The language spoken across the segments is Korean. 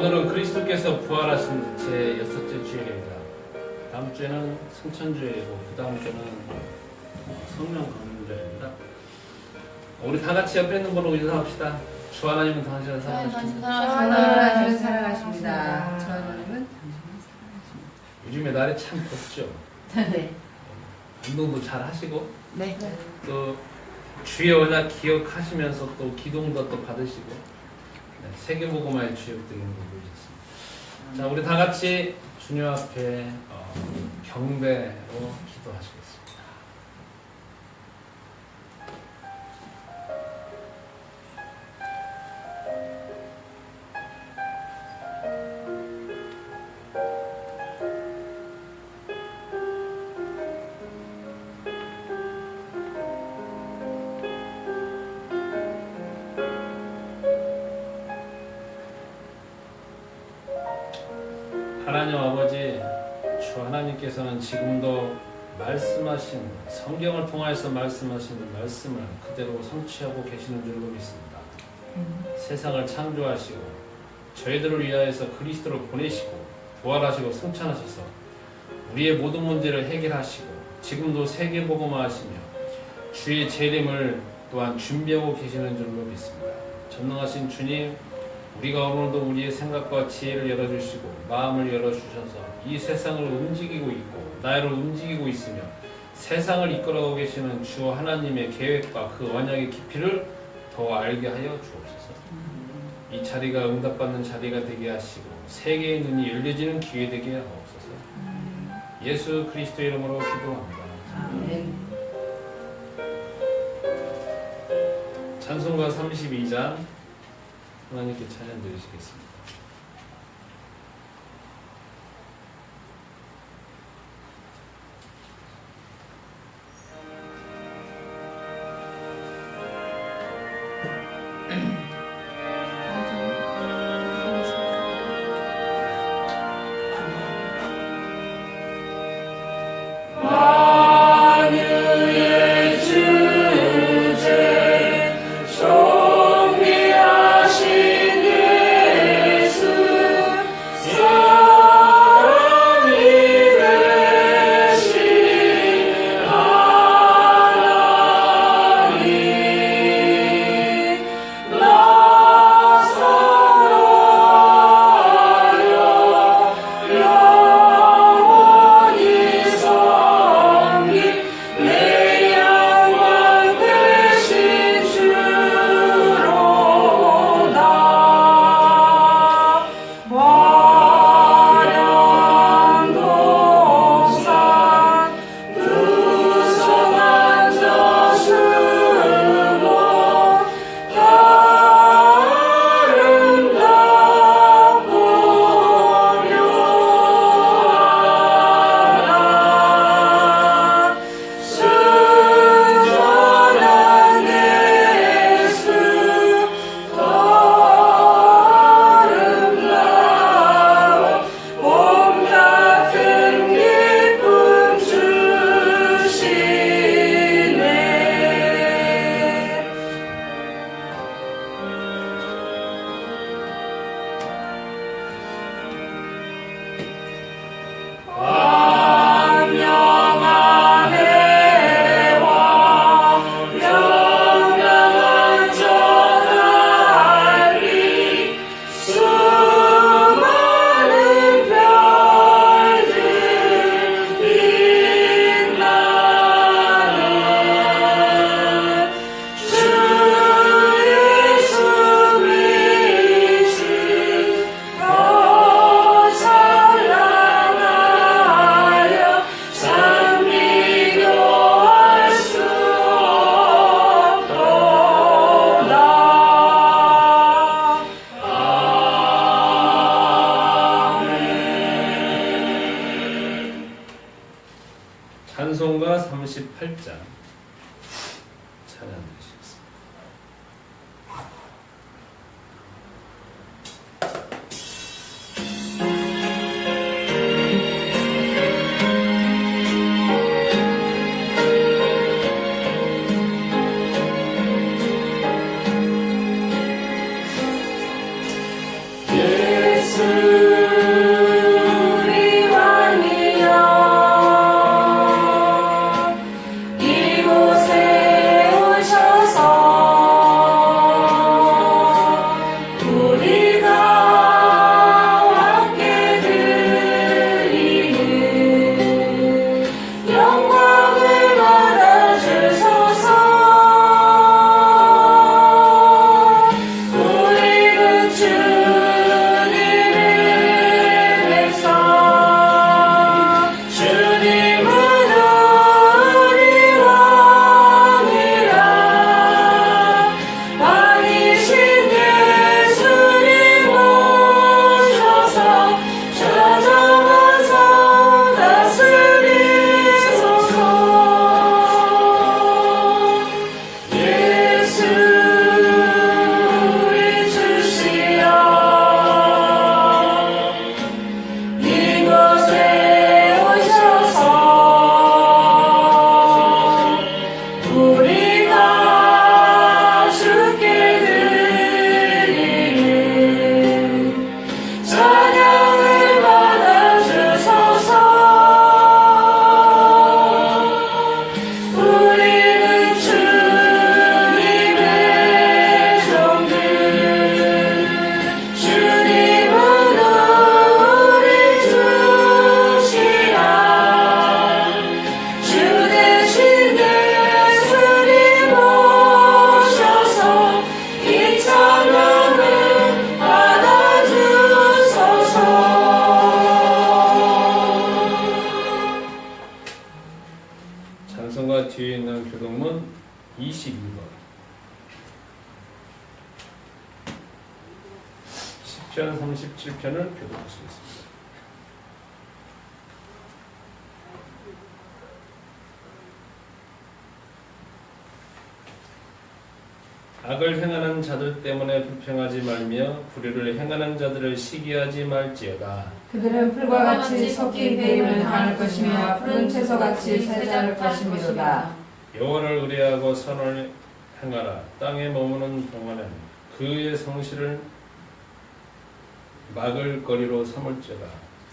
오늘은 그리스도께서 부활하신 제 6째 주일입니다. 다음 주에는 승천주일이고 그 다음 주에는 성령 강림주일입니다. 우리 다 같이 옆에 있는 걸로 인사합시다. 주 하나님은 당신을 사랑하십니다. 하나님은 사랑하십니다. 주 하나님은 당신을 사랑하십니다. 요즘에 날이 참 덥죠. 네. 운동도 잘 하시고 네. 또 주의 언약 기억하시면서 또 기도도 또 받으시고 세계복음화의 주역되는 거 보이셨습니다. 자, 우리 다 같이 주님 앞에 경배로 기도하시겠습니다. 하나님 아버지, 주 하나님께서는 지금도 말씀하신 성경을 통하여서 말씀하시는 말씀을 그대로 성취하고 계시는 줄로 믿습니다. 세상을 창조하시고 저희들을 위하여서 그리스도를 보내시고 부활하시고 승천하셔서 우리의 모든 문제를 해결하시고 지금도 세계복음화하시며 주의 재림을 또한 준비하고 계시는 줄로 믿습니다. 전능하신 주님, 우리가 오늘도 우리의 생각과 지혜를 열어주시고 마음을 열어주셔서 이 세상을 움직이고 있고 나를 움직이고 있으며 세상을 이끌어가고 계시는 주 하나님의 계획과 그 언약의 깊이를 더 알게 하여 주옵소서. 이 자리가 응답받는 자리가 되게 하시고 세계의 눈이 열려지는 기회 되게 하옵소서. 예수 그리스도의 이름으로 기도합니다. 아멘. 찬송가 32장 하나님께 찬양 드리시겠습니다. 찬송가 38장 찬양 드리시겠습니다. 예수 시편 37편을 교독하시겠습니다. 악을 행하는 자들 때문에 불평하지 말며 불의를 행하는 자들을 시기하지 말지어다. 그들은 풀과 같이 섞인 배임을 당할 것이며 푸른 채소같이 세자를 것이미로다. 여호와를 의뢰하고 선을 행하라. 땅에 머무는 동안은 그의 성실을 막을 거리로 삼을지어다.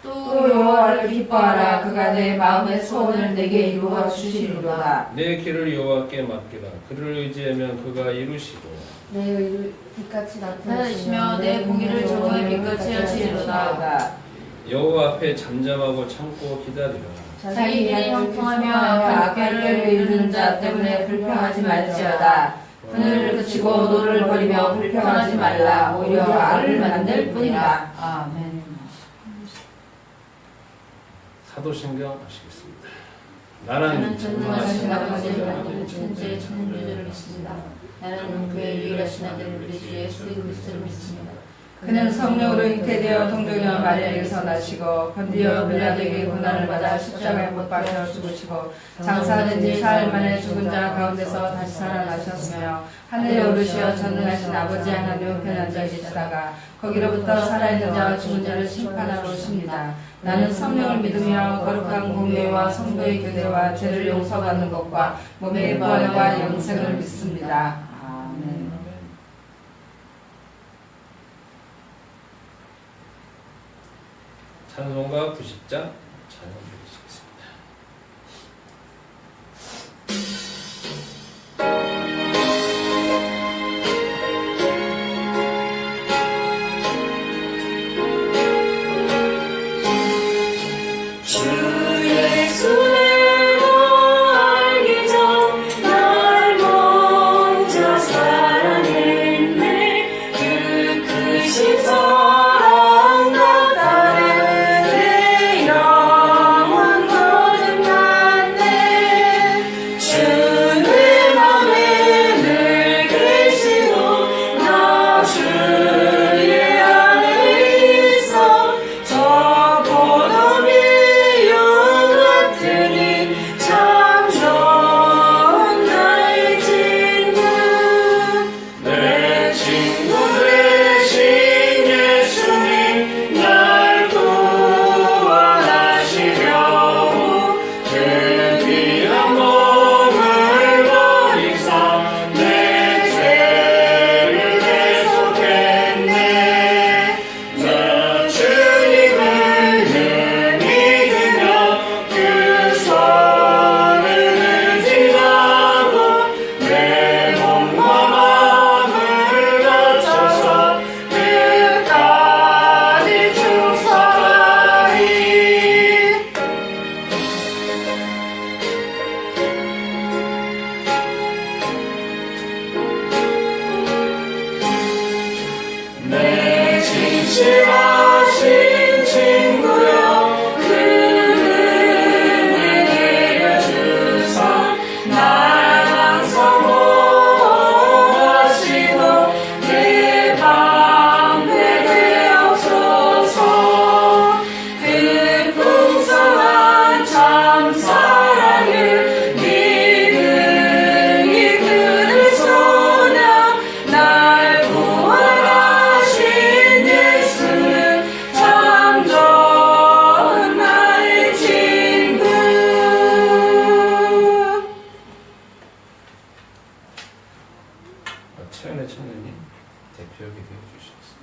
또 여호와를 기뻐하라. 그가 내 마음의 소원을 내게 이루어 주시리로다. 내 길을 여호와께 맡기라. 그를 의지하면 그가 이루시고 내 의를 빛같이 나타내시며 내 공의를 정오의 빛같이 하시리로다. 여호와 앞에 잠잠하고 참고 기다리라. 자기 일에 형통하며 악한 길을 이루는 자 때문에 불평하지 말지어다. 그늘을 그치고 노를 버리며 불평하지 말라. 오히려 악을 만들 뿐이라. 아멘. 사도신경 하시겠습니다. 나는 전능하신 아버지를 만드는 천지의 창조주를 믿습니다. 나는 그의 유일하신 아들 우리 주 예수 그리스도를 믿습니다. 그는 성령으로 잉태되어 동정녀 마리아에게서 나시고 번디어 빌라도에게 고난을 받아 십자가에 못 박혀 죽으시고 장사된 지 사흘 만에 죽은 자 가운데서 다시 살아나셨으며 하늘에 오르시어 전능하신 아버지 하나님 우편에 앉아 계시다가 거기로부터 살아있는 자와 죽은 자를 심판하러 오십니다. 나는 성령을 믿으며 거룩한 공예와 성도의 교대와 죄를 용서받는 것과 몸의 부활과 영생을 믿습니다. 아멘. 찬송가 90장 찬양 드리시겠습니다. 최은혜 청년님 대표 기도해 주시겠습니다.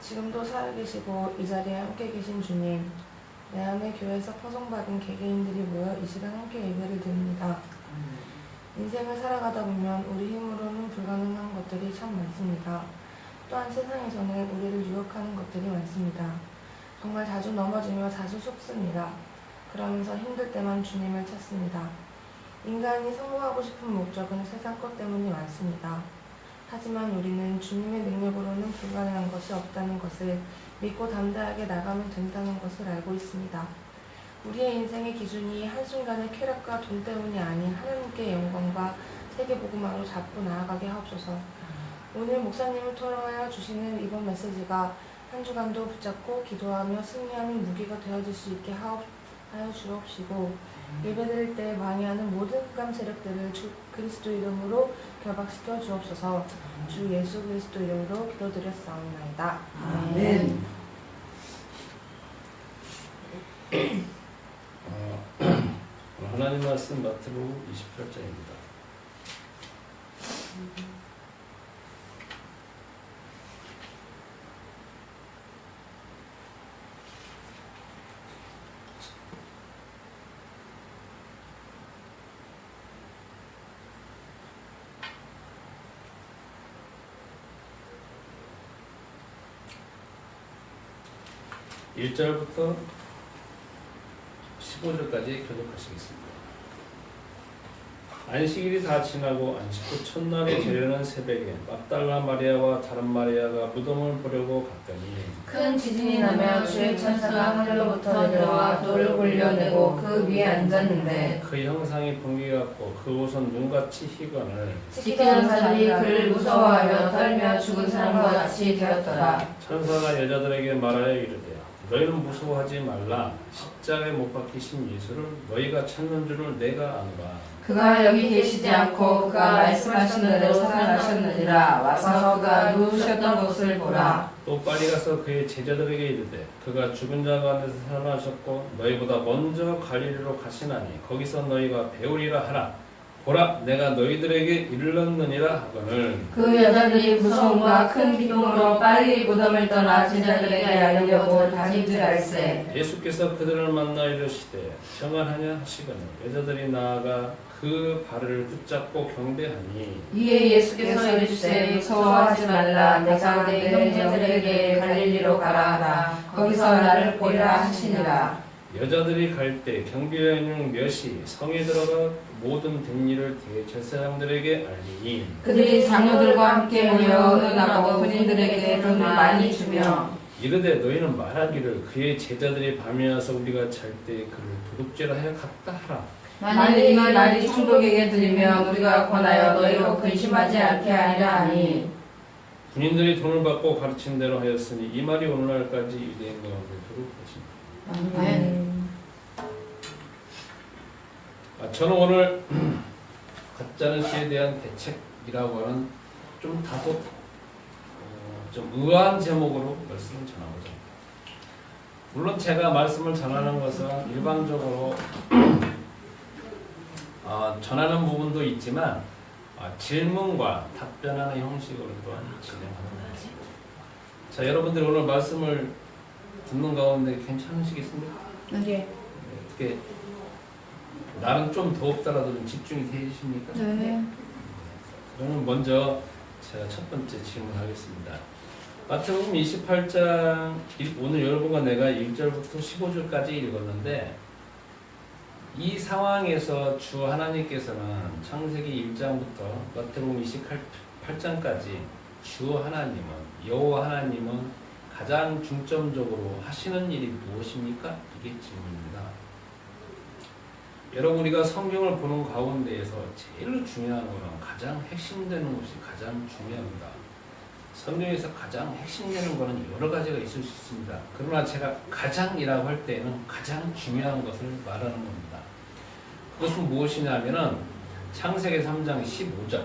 지금도 살아계시고 이 자리에 함께 계신 주님, 내 안에 교회에서 파송받은 개개인들이 모여 이 시간 함께 예배를 드립니다. 인생을 살아가다 보면 우리 힘으로는 불가능한 것들이 참 많습니다. 또한 세상에서는 우리를 유혹하는 것들이 많습니다. 정말 자주 넘어지며 자주 속습니다. 그러면서 힘들 때만 주님을 찾습니다. 인간이 성공하고 싶은 목적은 세상 것 때문이 많습니다. 하지만 우리는 주님의 능력으로는 불가능한 것이 없다는 것을 믿고 담대하게 나가면 된다는 것을 알고 있습니다. 우리의 인생의 기준이 한순간의 쾌락과 돈 때문이 아닌 하나님께 영광과 세계복음화로 잡고 나아가게 하옵소서. 오늘 목사님을 통하여 주시는 이번 메시지가 한 주간도 붙잡고 기도하며 승리하는 무기가 되어질 수 있게 하여 주옵시고, 예배드릴 때 방해하는 모든 흑암 세력들을 주 그리스도 이름으로 결박시켜 주옵소서. 주 예수 그리스도 이름으로 기도드렸사옵나이다. 아멘. 하나님 말씀 마태복음 28장입니다. (1) 절부터 15절까지 교독하시겠습니다. 안식일이 다 지나고 안식 후 첫날에 되려는 새벽에 막달라 마리아와 다른 마리아가 무덤을 보려고 갔더니 큰 지진이 나며 주의 천사가 하늘로부터 내려와 돌을 굴려내고 그 위에 앉았는데 그 형상이 번개 같고 그 옷은 눈같이 희건을 지키던 자들이 그를 무서워하며 떨며 죽은 사람과 같이 되었더라. 천사가 여자들에게 말하여 이르되 너희는 무서워하지 말라. 십자가에 못 박히신 예수를 너희가 찾는 줄을 내가 아노라. 그가 여기 계시지 않고 그가 말씀하신 대로 살아나셨느니라. 와서 그가 누우셨던 곳을 보라. 또 빨리 가서 그의 제자들에게 이르되 그가 죽은 자 가운데서 살아나셨고 너희보다 먼저 갈릴리로 가시나니 거기서 너희가 배우리라 하라. 보라, 내가 너희들에게 이르렀느니라 하거늘. 그 여자들이 무서움과 큰 기쁨으로 빨리 무덤을 떠나 제자들에게 알리려고 다니들알세. 예수께서 그들을 만나 이르시되 평안하냐 하시거늘 여자들이 나아가 그 발을 붙잡고 경배하니 이에 예수께서 이르시되 무서워하지 말라. 내가 내 형제들에게 갈릴리로 가라 하라. 거기서 나를 보리라 하시니라. 여자들이 갈 때 경비하는 몇이 성에 들어가 모든 된 일을 대제사장들에게 알리니 그들이 장로들과 함께 모여 의논하고 군인들에게 돈을 많이 주며 이르되 너희는 말하기를 그의 제자들이 밤에 와서 우리가 잘 때 그를 도둑질하여 갔다 하라. 만일 이 말이 총독에게 들리면 우리가 권하여 너희로 근심하지 않게 하리라 하니 군인들이 돈을 받고 가르친 대로 하였으니 이 말이 오늘날까지 유대인 가운데 도록 하십니다. 아멘. 저는 오늘 가짜뉴스에 대한 대책이라고 하는 좀 다소 좀 의아한 제목으로 말씀을 전하고자 합니다. 물론 제가 말씀을 전하는 것은 일반적으로 전하는 부분도 있지만 질문과 답변하는 형식으로 또한 진행하는 것입니다. 자, 여러분들 오늘 말씀을 듣는 가운데 괜찮으시겠습니까? 네. 어떻게 나는 좀 더웠더라도 좀 집중이 되십니까? 네. 그러면 먼저 제가 첫 번째 질문하겠습니다. 마태복음 28장 오늘 여러분과 내가 1절부터 15절까지 읽었는데 이 상황에서 주 하나님께서는 창세기 1장부터 마태복음 28장까지 주 하나님은 여호와 하나님은 가장 중점적으로 하시는 일이 무엇입니까? 이게 질문입니다. 여러분 우리가 성경을 보는 가운데에서 제일 중요한 것은 가장 핵심되는 것이 가장 중요합니다. 성경에서 가장 핵심되는 것은 여러 가지가 있을 수 있습니다. 그러나 제가 가장이라고 할 때는 가장 중요한 것을 말하는 겁니다. 그것은 무엇이냐면은 창세기 3장 15절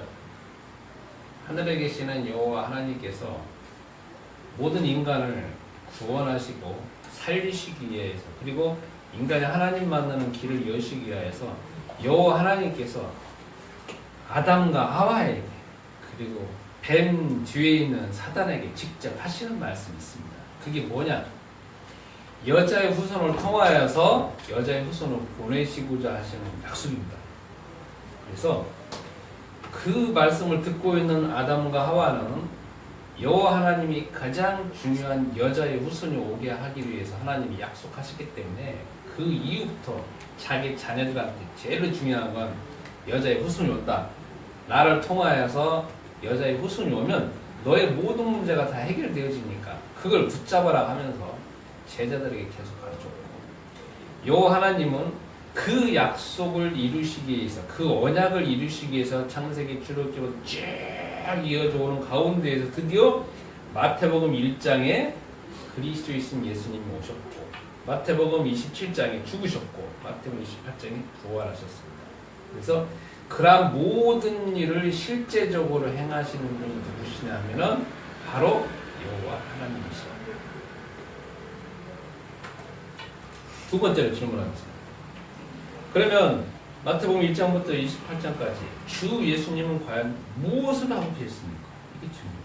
하늘에 계시는 여호와 하나님께서 모든 인간을 구원하시고 살리시기 위해서 그리고 인간이 하나님 만나는 길을 여시기 위해서 여호와 하나님께서 아담과 하와에게 그리고 뱀 뒤에 있는 사단에게 직접 하시는 말씀이 있습니다. 그게 뭐냐? 여자의 후손을 통하여서 여자의 후손을 보내시고자 하시는 약속입니다. 그래서 그 말씀을 듣고 있는 아담과 하와는 여호와 하나님이 가장 중요한 여자의 후손이 오게 하기 위해서 하나님이 약속하셨기 때문에 그 이후부터 자기 자녀들한테 제일 중요한 건 여자의 후손이 온다. 나를 통하여서 여자의 후손이 오면 너의 모든 문제가 다 해결되어지니까 그걸 붙잡아라 하면서 제자들에게 계속 가르쳤고 여호와 하나님은 그 약속을 이루시기 위해서, 그 언약을 이루시기 위해서 창세기 쭈룩쭈룩 쭉 이어져 오는 가운데에서 드디어 마태복음 1장에 그리스도 있음 예수님이 오셨고, 마태복음 27장에 죽으셨고, 마태복음 28장에 부활하셨습니다. 그래서 그러한 모든 일을 실제적으로 행하시는 분이 누구시냐 하면은 바로 여호와 하나님이시다. 두 번째로 질문하겠습니다. 그러면 마태복음 1장부터 28장까지 주 예수님은 과연 무엇을 하고 계십니까? 이게 질문입니다.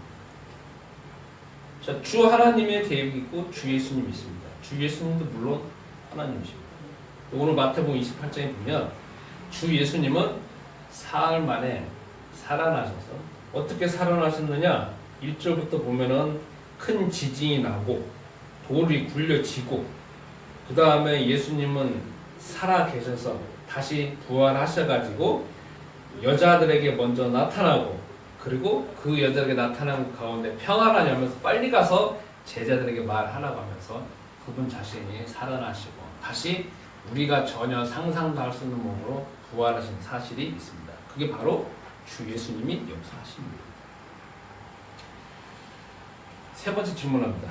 자, 주 하나님의 계획이 있고 주 예수님이 있습니다. 주 예수님도 물론 하나님이십니다. 오늘 마태복음 28장에 보면 주 예수님은 사흘 만에 살아나셔서, 어떻게 살아나셨느냐? 1절부터 보면은 큰 지진이 나고 돌이 굴려지고, 그 다음에 예수님은 살아 계셔서 다시 부활하셔가지고 여자들에게 먼저 나타나고, 그리고 그 여자에게 나타난 가운데 평안하냐면서 빨리 가서 제자들에게 말하라고 하면서 그분 자신이 살아나시고 다시 우리가 전혀 상상도 할 수 없는 몸으로 부활하신 사실이 있습니다. 그게 바로 주 예수님이 역사하십니다. 세 번째 질문합니다.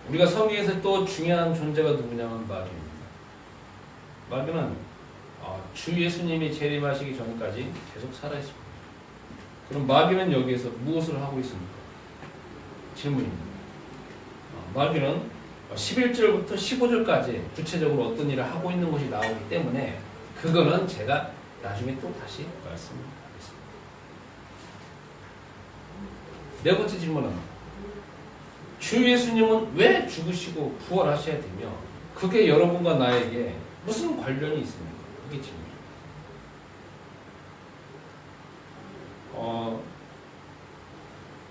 우리가 성경에서 또 중요한 존재가 누구냐면 마귀입니다. 마귀는 주 예수님이 재림하시기 전까지 계속 살아있습니다. 그럼 마귀는 여기에서 무엇을 하고 있습니까? 질문입니다. 마귀는 11절부터 15절까지 구체적으로 어떤 일을 하고 있는 것이 나오기 때문에 그거는 제가 나중에 또 다시 말씀하겠습니다. 네 번째 질문은 주 예수님은 왜 죽으시고 부활하셔야 되며 그게 여러분과 나에게 무슨 관련이 있습니까? 이게 질문입니다.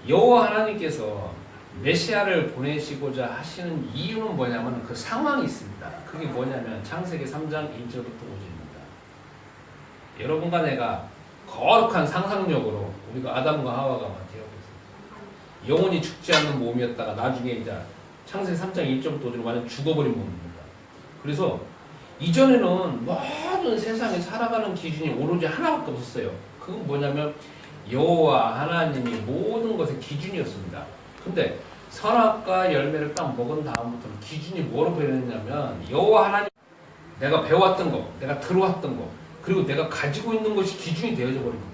여호와 하나님께서 메시아를 보내시고자 하시는 이유는 뭐냐면 그 상황이 있습니다. 그게 뭐냐면 창세기 3장 1절부터 5절입니다. 여러분과 내가 거룩한 상상력으로 우리가 아담과 하와가 되었습니다. 영원히 죽지 않는 몸이었다가 나중에 이제 창세기 3장 1절부터 5절로 완전 죽어버린 몸입니다. 그래서 이전에는 모든 세상에 살아가는 기준이 오로지 하나밖에 없었어요. 그건 뭐냐면 여호와 하나님이 모든 것의 기준이었습니다. 근데 선악과 열매를 딱 먹은 다음부터는 기준이 뭐로 변했냐면 여호와 하나님, 내가 배웠던 거, 내가 들어왔던 거, 그리고 내가 가지고 있는 것이 기준이 되어져 버린 겁니다.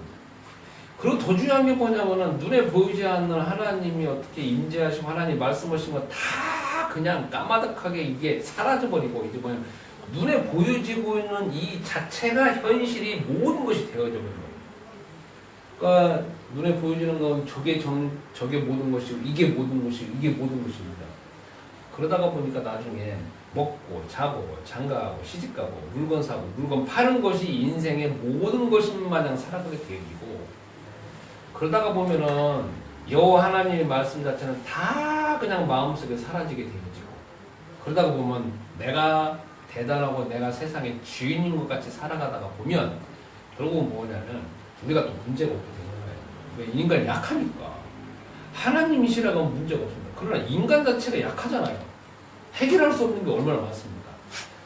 그리고 더 중요한 게 뭐냐면은 눈에 보이지 않는 하나님이 어떻게 임재하시고 하나님 말씀하신 거 다 그냥 까마득하게 이게 사라져 버리고, 이제 뭐냐면 눈에 보여지고 있는 이 자체가 현실이 모든 것이 되어져 버린 거예요. 그러니까 눈에 보여지는 건 저게 모든 것이고 이게 모든 것이고 이게 모든 것입니다. 그러다가 보니까 나중에 먹고 자고 장가하고 시집가고 물건 사고 물건 파는 것이 인생의 모든 것인 마냥 살아가게 되어지고, 그러다가 보면은 여호와 하나님의 말씀 자체는 다 그냥 마음속에 사라지게 되어지고, 그러다가 보면 내가 대단하고 내가 세상의 주인인 것 같이 살아가다가 보면 결국은 뭐냐면 우리가 또 문제가 없게 되는 거예요. 왜? 인간이 약하니까. 하나님이시라고 하면 문제가 없습니다. 그러나 인간 자체가 약하잖아요. 해결할 수 없는 게 얼마나 많습니까?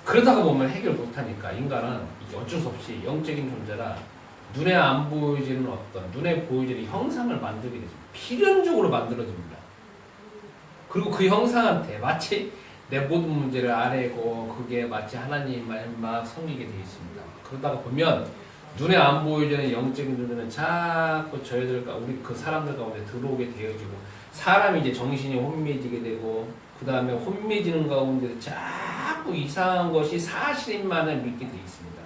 그러다가 보면 해결 못하니까 인간은 이게 어쩔 수 없이 영적인 존재라 눈에 안 보이지는 어떤, 눈에 보이지는 형상을 만들게 되죠. 필연적으로 만들어집니다. 그리고 그 형상한테 마치 내 모든 문제를 아뢰고 그게 마치 하나님만 막 섬기게 되어 있습니다. 그러다가 보면 눈에 안 보이지는 영적인 존재는 자꾸 우리 그 사람들 가운데 들어오게 되어지고, 사람이 이제 정신이 혼미해지게 되고, 그 다음에 혼미해지는 가운데 자꾸 이상한 것이 사실인만을 믿게 되어 있습니다.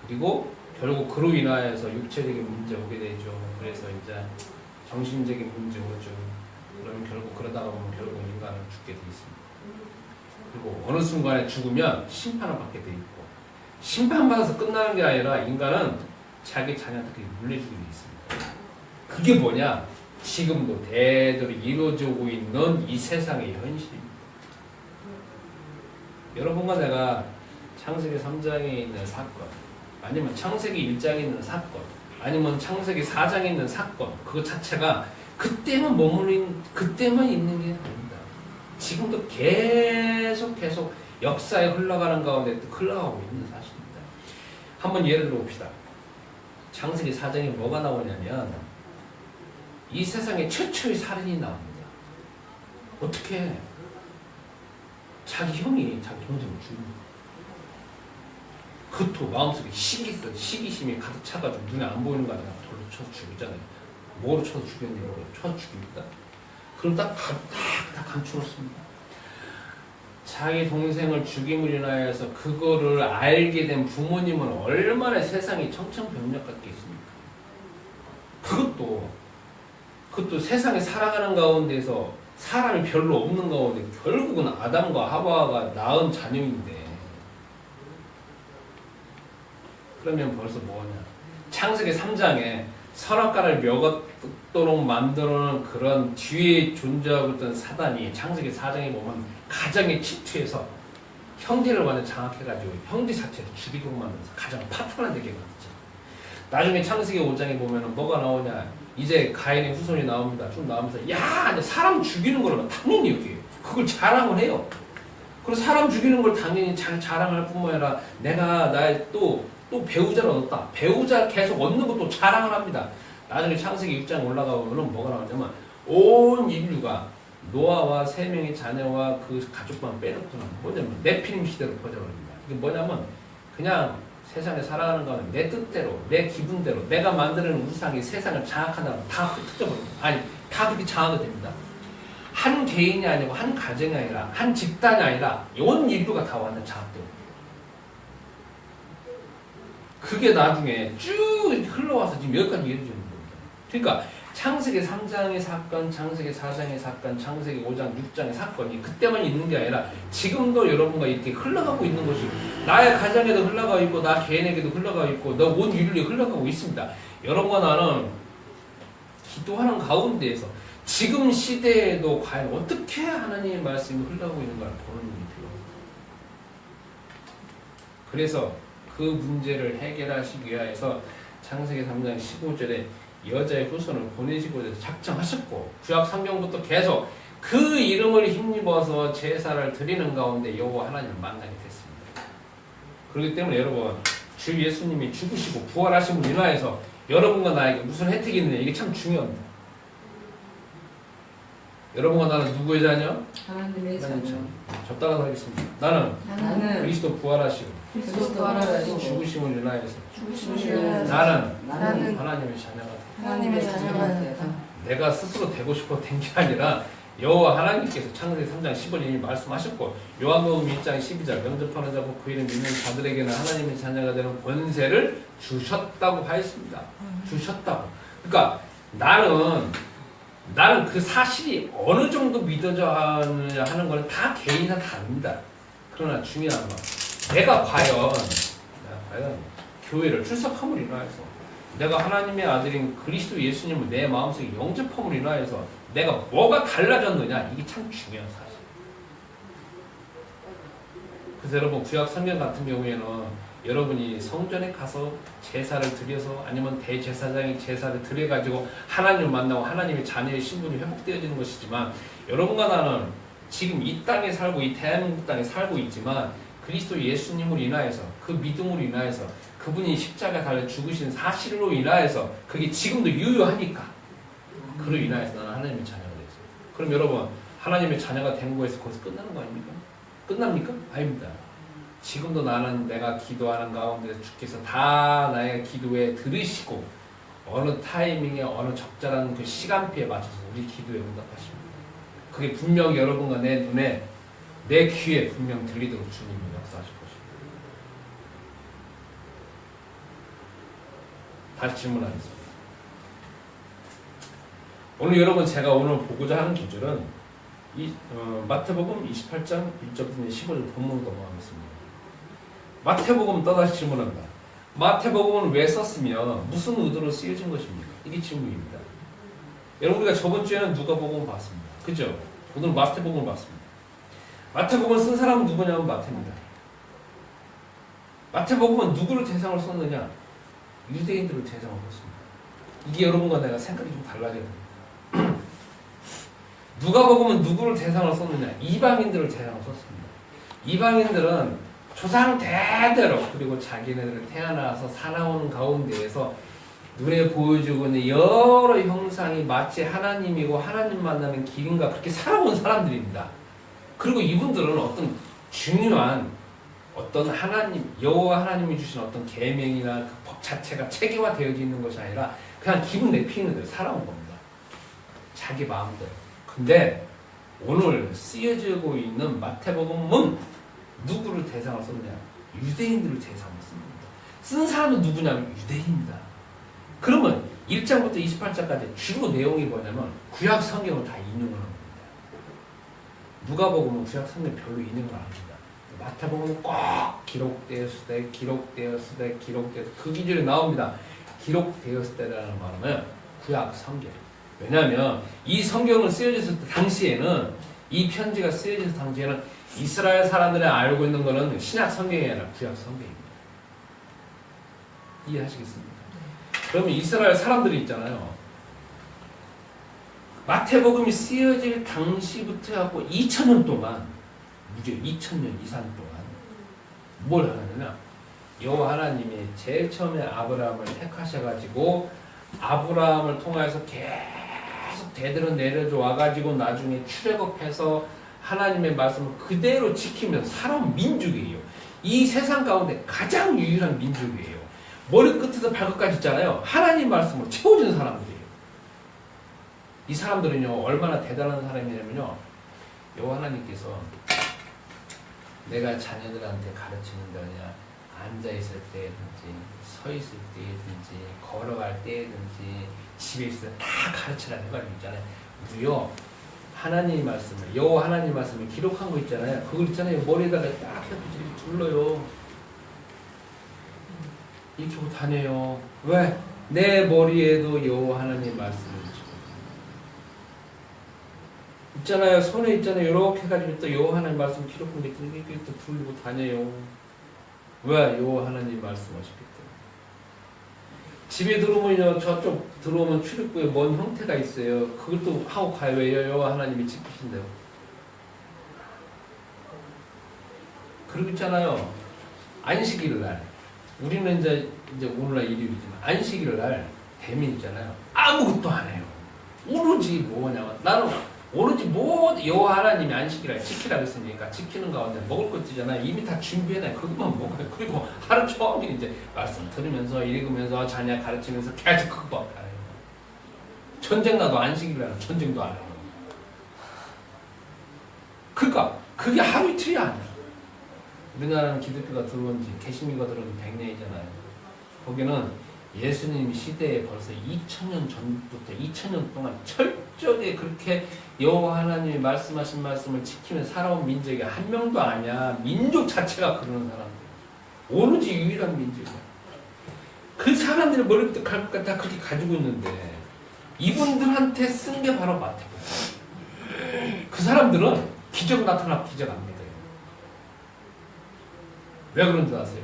그리고 결국 그로 인하여서 육체적인 문제 오게 되죠. 그래서 이제 정신적인 문제 오죠. 그러면 결국 그러다가 보면 결국 인간은 죽게 되어 있습니다. 그리고 어느 순간에 죽으면 심판을 받게 되어 있고, 심판받아서 끝나는 게 아니라 인간은 자기 자녀한테 물려주게 되어 있습니다. 그게 뭐냐? 지금도 대대로 이루어지고 있는 이 세상의 현실입니다. 여러분과 내가 창세기 3장에 있는 사건, 아니면 창세기 1장에 있는 사건, 아니면 창세기 4장에 있는 사건, 그거 자체가 그때만 그때만 있는 게 아닙니다. 지금도 계속 역사에 흘러가는 가운데 흘러가고 있는 사실입니다. 한번 예를 들어 봅시다. 창세기 4장에 뭐가 나오냐면 이 세상에 최초의 살인이 나옵니다. 어떻게 해? 자기 형이 자기 동생을 죽입니다. 그것도 마음속에 시기심이 가득 차가지고 눈에 안 보이는 거 아니라 돌로 쳐서 죽이잖아요. 뭐로 쳐서 죽였니? 뭐로 쳐서 죽입니다. 그럼 딱 감추었습니다. 자기 동생을 죽임을 인하여서 그거를 알게 된 부모님은 얼마나 세상이 청천벽력 같겠습니까? 그것도 세상에 살아가는 가운데서 사람이 별로 없는 가운데 결국은 아담과 하와가 낳은 자녀인데 그러면 벌써 뭐냐? 창세기 3장에 선악과를 먹도록 만들어놓은 그런 뒤에 존재하고 있던 사단이 창세기 4장에 보면 가정에 침투해서 형제를 완전 장악해가지고 형제 자체를 죽이도록 만들어서 가정 파탄을 되게 만들죠. 나중에 창세기 5장에 보면 뭐가 나오냐? 이제 가인의 후손이 나옵니다. 좀 나오면서 야 이제 사람 죽이는 거는 당연히 여기에요. 그걸 자랑을 해요. 그리고 사람 죽이는 걸 당연히 자랑할 뿐만 아니라 내가 나의 또 배우자를 얻었다. 배우자 계속 얻는 것도 자랑을 합니다. 나중에 창세기 6장 올라가보면 뭐가 나오냐면 온 인류가 노아와 3명의 자녀와 그 가족만 빼놓고는 뭐냐면 네피림 시대로 퍼져버립니다. 이게 뭐냐면 그냥 세상에 살아가는 거는 내 뜻대로 내 기분대로 내가 만드는 우상이 세상을 장악한다면 다 흩어져버립니다. 아니 다 그렇게 장악이 됩니다. 한 개인이 아니고 한 가정이 아니라 한 집단이 아니라 온 인류가 다 완전 장악되고 그게 나중에 쭉 흘러와서 지금 여기까지 이어지는 겁니다. 그러니까 창세기 3장의 사건, 창세기 4장의 사건, 창세기 5장, 6장의 사건이 그때만 있는 게 아니라 지금도 여러분과 이렇게 흘러가고 있는 것이 나의 가정에도 흘러가고 있고 나 개인에게도 흘러가고 있고 너 온 인류에 흘러가고 있습니다. 여러분과 나는 기도하는 가운데에서 지금 시대에도 과연 어떻게 하나님의 말씀이 흘러가고 있는가를 보는 눈이 필요합니다. 그래서 그 문제를 해결하시기 위해서 창세기 3장 15절에 여자의 후손을 보내시고자 작정하셨고 구약 성경부터 계속 그 이름을 힘입어서 제사를 드리는 가운데 여호와 하나님을 만나게 됐습니다. 그렇기 때문에 여러분 주 예수님이 죽으시고 부활하심을 인하여서 여러분과 나에게 무슨 혜택이 있느냐 이게 참 중요합니다. 여러분과 나는 누구의 자녀? 하나님의 자녀. 적당하다 하겠습니다. 나는 그리스도 부활하시고 죽으심을 인하여서 나는 하나님의 자녀가 돼. 하나님의 자녀가 되다. 내가 스스로 되고 싶어 된 게 아니라 여호와 하나님께서 창세기 3장 15절 이미 말씀하셨고 요한복음 1장 12절 영접하는 자고 그 이름 믿는 자들에게는 하나님의 자녀가 되는 권세를 주셨다고 하였습니다. 주셨다고. 그러니까 나는 그 사실이 어느 정도 믿어져야 하는 건 다 개인이 다릅니다. 그러나 중요한 건 내가 과연 교회를 출석함을 인하여서 내가 하나님의 아들인 그리스도 예수님을 내 마음속에 영접함을 인하여서 내가 뭐가 달라졌느냐 이게 참 중요한 사실. 그래서 여러분 구약 성경 같은 경우에는 여러분이 성전에 가서 제사를 드려서 아니면 대제사장이 제사를 드려가지고 하나님을 만나고 하나님의 자녀의 신분이 회복되어지는 것이지만 여러분과 나는 지금 이 땅에 살고 이 대한민국 땅에 살고 있지만 그리스도 예수님을 인하여서 그 믿음으로 인하여서 그분이 십자가에 달려 죽으신 사실로 인하여서 그게 지금도 유효하니까 그로 인하여서 나는 하나님의 자녀가 되었어요. 그럼 여러분 하나님의 자녀가 된 거에서 거기서 끝나는 거 아닙니까? 끝납니까? 아닙니다. 지금도 나는 내가 기도하는 가운데 주께서 다 나의 기도에 들으시고 어느 타이밍에 어느 적절한 그 시간표에 맞춰서 우리 기도에 응답하십니다. 그게 분명히 여러분과 내 눈에 내 귀에 분명 들리도록 주님이 역사하실 것입니다. 다시 질문하겠습니다. 오늘 여러분 제가 오늘 보고자 하는 구절은 마태복음 28장 1절부터 15절 본문으로 넘어가겠습니다. 마태복음 또다시 질문합니다. 마태복음은 왜 썼으며 무슨 의도로 쓰여진 것입니까? 이게 질문입니다. 여러분 우리가 저번 주에는 누가복음을 봤습니다. 그죠? 오늘 마태복음을 봤습니다. 마태복음을 쓴 사람은 누구냐면 마태입니다. 마태복음은 누구를 대상으로 썼느냐? 유대인들을 대상으로 썼습니다. 이게 여러분과 내가 생각이 좀 달라져야 됩니다. 누가복음은 누구를 대상으로 썼느냐? 이방인들을 대상으로 썼습니다. 이방인들은 조상 대대로 그리고 자기네들 태어나서 살아오는 가운데에서 눈에 보여주고 있는 여러 형상이 마치 하나님이고 하나님 만나는 길인가 그렇게 살아온 사람들입니다. 그리고 이분들은 어떤 중요한 어떤 하나님, 여호와 하나님이 주신 어떤 계명이나 그 법 자체가 체계화되어 있는 것이 아니라 그냥 기분 내피는 대로 살아온 겁니다. 자기 마음대로. 근데 오늘 쓰여지고 있는 마태복음은 누구를 대상으로 썼냐? 유대인들을 대상으로 씁니다. 쓴 사람은 누구냐면 유대인이다. 그러면 1장부터 28장까지 주로 내용이 뭐냐면 구약 성경을 다 인용을 합니다. 누가복음은 구약 성경 별로 인용을 안 합니다. 마태복음은 꼭 기록되었을 때 그 기준에 나옵니다. 기록되었을 때라는 말은 구약 성경. 왜냐하면 이 성경을 쓰여졌을 때 당시에는 이 편지가 쓰여졌을 당시에는 이스라엘 사람들이 알고 있는 것은 신약 성경이 아니라 구약 성경입니다. 이해하시겠습니까? 그러면 이스라엘 사람들이 있잖아요. 마태복음이 쓰여질 당시부터 하고 2000년 동안 무려 2000년 이상 동안 뭘 하느냐? 여호와 하나님이 제일 처음에 아브라함을 택하셔가지고 아브라함을 통해서 계속 대대로 내려줘 와가지고 나중에 출애굽해서 하나님의 말씀을 그대로 지키면서 살아온 민족이에요. 이 세상 가운데 가장 유일한 민족이에요. 머리끝에서 발끝까지 있잖아요. 하나님 말씀으로 채워진 사람들이에요. 이 사람들은요 얼마나 대단한 사람이냐면요, 여호와 하나님께서 내가 자녀들한테 가르치는 게 아니라 앉아있을 때든지 서있을 때든지 걸어갈 때든지 집에 있을 때 다 가르치라는 해가지고 있잖아요. 우리요 하나님 말씀을, 여호와 하나님 말씀을 기록한 거 있잖아요. 그걸 있잖아요. 머리에다가 딱 해서 둘러요. 이렇게 하고 다녀요. 왜? 내 머리에도 여호와 하나님 말씀을 있잖아요. 손에 있잖아요. 이렇게 해가지고 또 여호와 하나님 말씀 기록한 게 이렇게 또 들고 다녀요. 왜? 여호와 하나님 말씀하시기 때문에. 집에 들어오면요, 저쪽 들어오면 출입구에 뭔 형태가 있어요. 그것도 하고 가요. 왜? 여호와 하나님이 지키신대요. 그리고 있잖아요. 안식일 날, 우리는 이제 오늘날 일요일이지만 안식일 날 대민 있잖아요. 아무것도 안 해요. 오로지 뭐냐면 나는 오로지 여호와 하나님이 안식일을 지키라고 했으니까 지키는 가운데 먹을 것들이잖아요. 이미 다 준비해놔요. 그것만 먹어요. 그리고 하루 종일 이제 말씀 들으면서 읽으면서 자녀 가르치면서 계속 그것밖에 안 해요. 전쟁 나도 안식일 날 전쟁도 안 해요. 그러니까 그게 하루 이틀이 아니야. 우리나라는 기독교가 들어온 지 개신교가 들어온 지 100년이잖아요. 거기는 예수님 시대에 벌써 2000년 전부터 2000년 동안 철저하게 그렇게 여호와 하나님이 말씀하신 말씀을 지키며 살아온 민족이 한 명도 아니야. 민족 자체가 그러는 사람들. 오로지 유일한 민족이야. 그 사람들이 머리부터 갈것까지 다 그렇게 가지고 있는데 이분들한테 쓴 게 바로 마태복음. 그 사람들은 기적 나타나 기적 안 믿어요. 왜 그런 줄 아세요?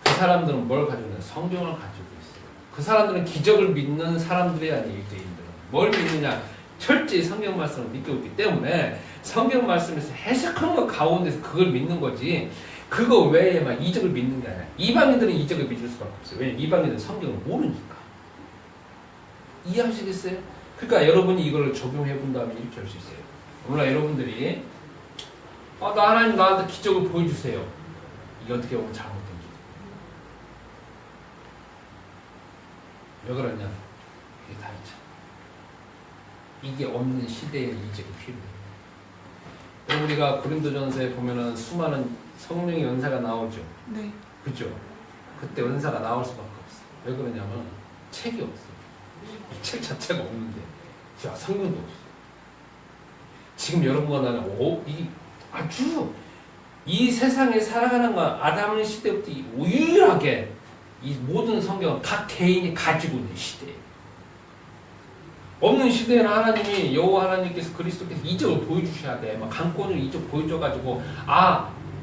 그 사람들은 뭘 가지고 있냐? 성경을 가지고 있어요. 그 사람들은 기적을 믿는 사람들이 아니에요. 유대인들은. 뭘 믿느냐? 철저히 성경 말씀을 믿고 있기 때문에 성경 말씀에서 해석한 것 가운데서 그걸 믿는 거지, 그거 외에 막 이적을 믿는 게 아니야. 이방인들은 이적을 믿을 수밖에 없어요. 왜냐면 이방인들은 성경을 모르니까. 이해하시겠어요? 그러니까 여러분이 이걸 적용해 본 다음에 이렇게 할 수 있어요. 오늘날 여러분들이 나 하나님 나한테 기적을 보여주세요. 이게 어떻게 보면 잘못된 기적. 왜 그러냐? 이게 다 있죠. 이게 없는 시대에 이적이 필요해요. 우리가 고린도전서에 보면은 수많은 성령의 은사가 나오죠. 네. 그죠? 그때 은사가 나올 수밖에 없어요. 왜 그러냐면 책이 없어요. 책 자체가 없는데, 성경도 없어요. 지금 여러분과 나는 아주 이 세상에 살아가는 건 아담 시대부터 유일하게 이 모든 성경은 각 개인이 가지고 있는 시대예요. 없는 시대에는 하나님이 여호와 하나님께서 그리스도께서 이적을 보여주셔야 돼. 막 강권을 이적 보여줘가지고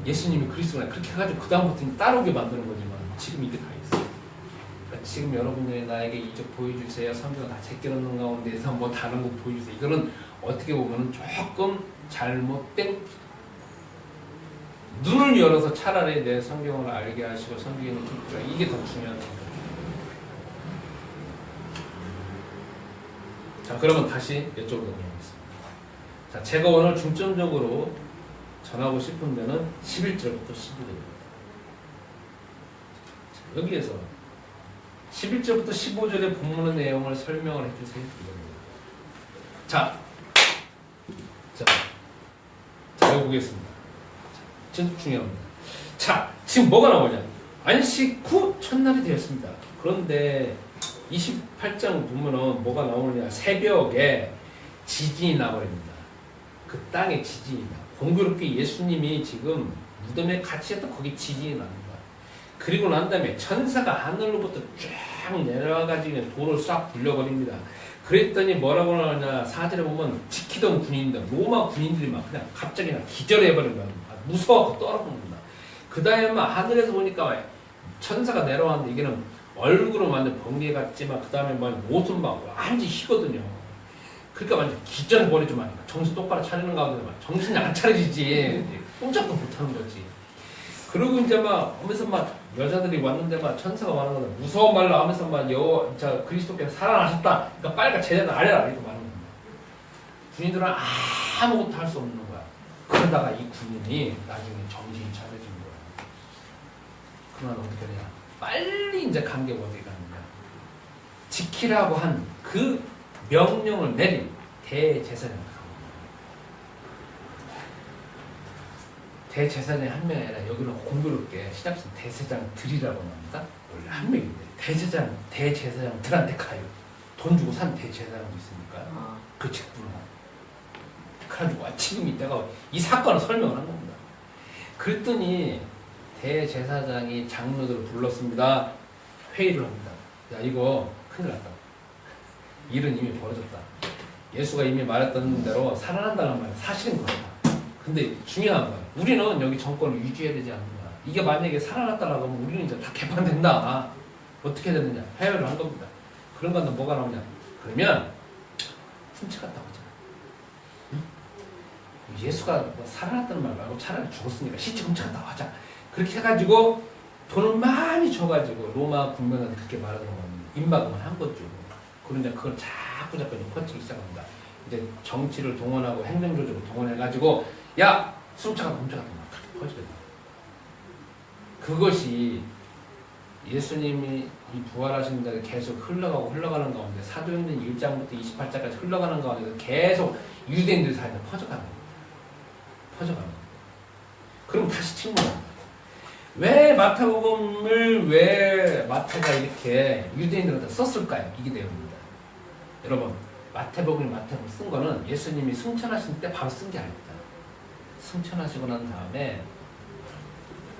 예수님이 그리스도구나 그렇게 해가지고 그 다음부터는 따라오게 만드는 거지만 지금 이게 다 있어요. 그러니까 지금 여러분들이 나에게 이적 보여주세요. 성경 다 제껴놓는 가운데서 뭐 다른 거 보여주세요. 이거는 어떻게 보면 조금 잘못된 눈을 열어서 차라리 내 성경을 알게 하시고 성경에 있는 깊이가 이게 더 중요한 거예요. 자, 그러면 다시 이쪽으로 넘어가겠습니다. 자, 제가 오늘 중점적으로 전하고 싶은 데는 11절부터 15절입니다. 여기에서 11절부터 15절의 본문의 내용을 설명을 해주세요. 자, 여기 보겠습니다. 진짜 중요합니다. 자, 지금 뭐가 나오냐? 안식 후 첫날이 되었습니다. 그런데 28장 보면은 뭐가 나오느냐? 새벽에 지진이 나버립니다. 그 땅에 지진이 나. 공교롭게 예수님이 지금 무덤에 같이 했던 거기 지진이 납니다. 그리고 난 다음에 천사가 하늘로부터 쫙 내려와가지고 돌을 싹 굴려버립니다. 그랬더니 뭐라고 하냐? 4절에 보면 지키던 군인들, 로마 군인들이 막 그냥 갑자기 기절해버린 거야. 무서워서 떨어집니다. 그 다음에 막 하늘에서 보니까 천사가 내려왔는데 이게는 얼굴은 완전 번개 같지만 그 다음에 막 옷은 막 완전 희거든요. 그러니까 완전 기절해버리지 말니까 정신 똑바로 차리는 가운데 막 정신이 안 차려지지. 꼼짝도 못하는 거지. 그러고 이제 막 하면서 막 여자들이 왔는데 막 천사가 말하는 거다. 무서운 말로 하면서 막 그리스도께서 살아나셨다. 그러니까 빨리 제자들 아래라 이렇게 말하는 거야. 군인들은 아무것도 할 수 없는 거야. 그러다가 이 군인이 나중에 정신이 차려진 거야. 그러면 어떻게 되냐? 빨리 이제 간격 어디 가느냐? 지키라고 한 그 명령을 내린 대제사장. 대제사장이 한 명이 아니라 여기는 공교롭게 신약성 대제사장들이라고 합니다. 원래 한 명인데 대제사장들한테 가요. 돈 주고 산 대제사장도 있으니까 그 직분을. 그래가지고 지금 이때가 이 사건을 설명을 한 겁니다. 그랬더니 대제사장이 장로들을 불렀습니다. 회의를 합니다. 야, 이거 큰일 났다. 일은 이미 벌어졌다. 예수가 이미 말했던 대로 살아난다는 말은 사실인 거다. 근데 중요한 거야. 우리는 여기 정권을 유지해야 되지 않느냐. 이게 만약에 살아났다라고 하면 우리는 이제 다 개판된다. 어떻게 되느냐. 회의를 한 겁니다. 그런 건데 뭐가 나오냐. 그러면 훔쳐갔다고 하잖아. 응? 예수가 뭐 살아났다는 말 말고 차라리 죽었으니까 시체 훔쳐갔다고 하자. 그렇게 해가지고 돈을 많이 줘가지고 로마 군병한테 그렇게 말하는 건 임박을 한 거죠. 그런데 그걸 자꾸 퍼치기 시작합니다. 이제 정치를 동원하고 행정조직을 동원해가지고 야! 훔쳐갔다 훔쳐갔다 막 퍼지게 됩니다. 그것이 예수님이 이 부활하신 자를 계속 흘러가는 가운데 사도행전 1장부터 28장까지 흘러가는 가운데 계속 유대인들 사이에 퍼져가는 거예요. 그럼 다시 질문합니다. 왜 마태복음을 왜 마태가 이렇게 유대인들한테 썼을까요? 이게 내용입니다. 여러분, 마태복음 쓴 거는 예수님이 승천하신 때 바로 쓴 게 아닙니다. 승천하시고 난 다음에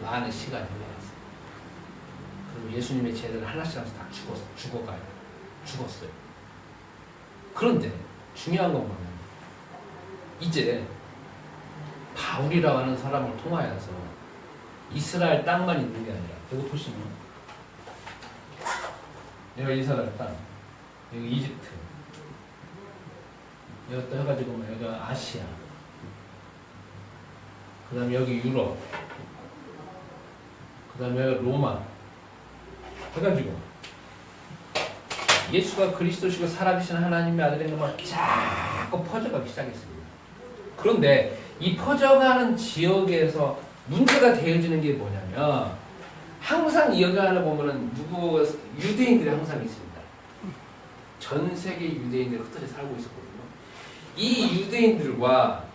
많은 시간이 흘러갔어요. 그리고 예수님의 제자들 하나씩 다 죽었어요. 그런데 중요한 건 뭐냐면 이제 바울이라고 하는 사람을 통하여서 이스라엘 땅만 있는 게 아니라 여기 보시면 여기 이스라엘 땅, 여기 이집트, 여기 또 해가지고 여기 아시아, 그 다음에 여기 유럽, 그 다음에 여기 로마 해가지고 예수가 그리스도시고 살아계신 하나님의 아들인 것만 자꾸 퍼져가기 시작했습니다. 그런데 이 퍼져가는 지역에서 문제가 되어지는 게 뭐냐면 항상 여기 하나 보면은 유대인들이 항상 있습니다. 전 세계 유대인들이 흩어져 살고 있었거든요. 이 유대인들과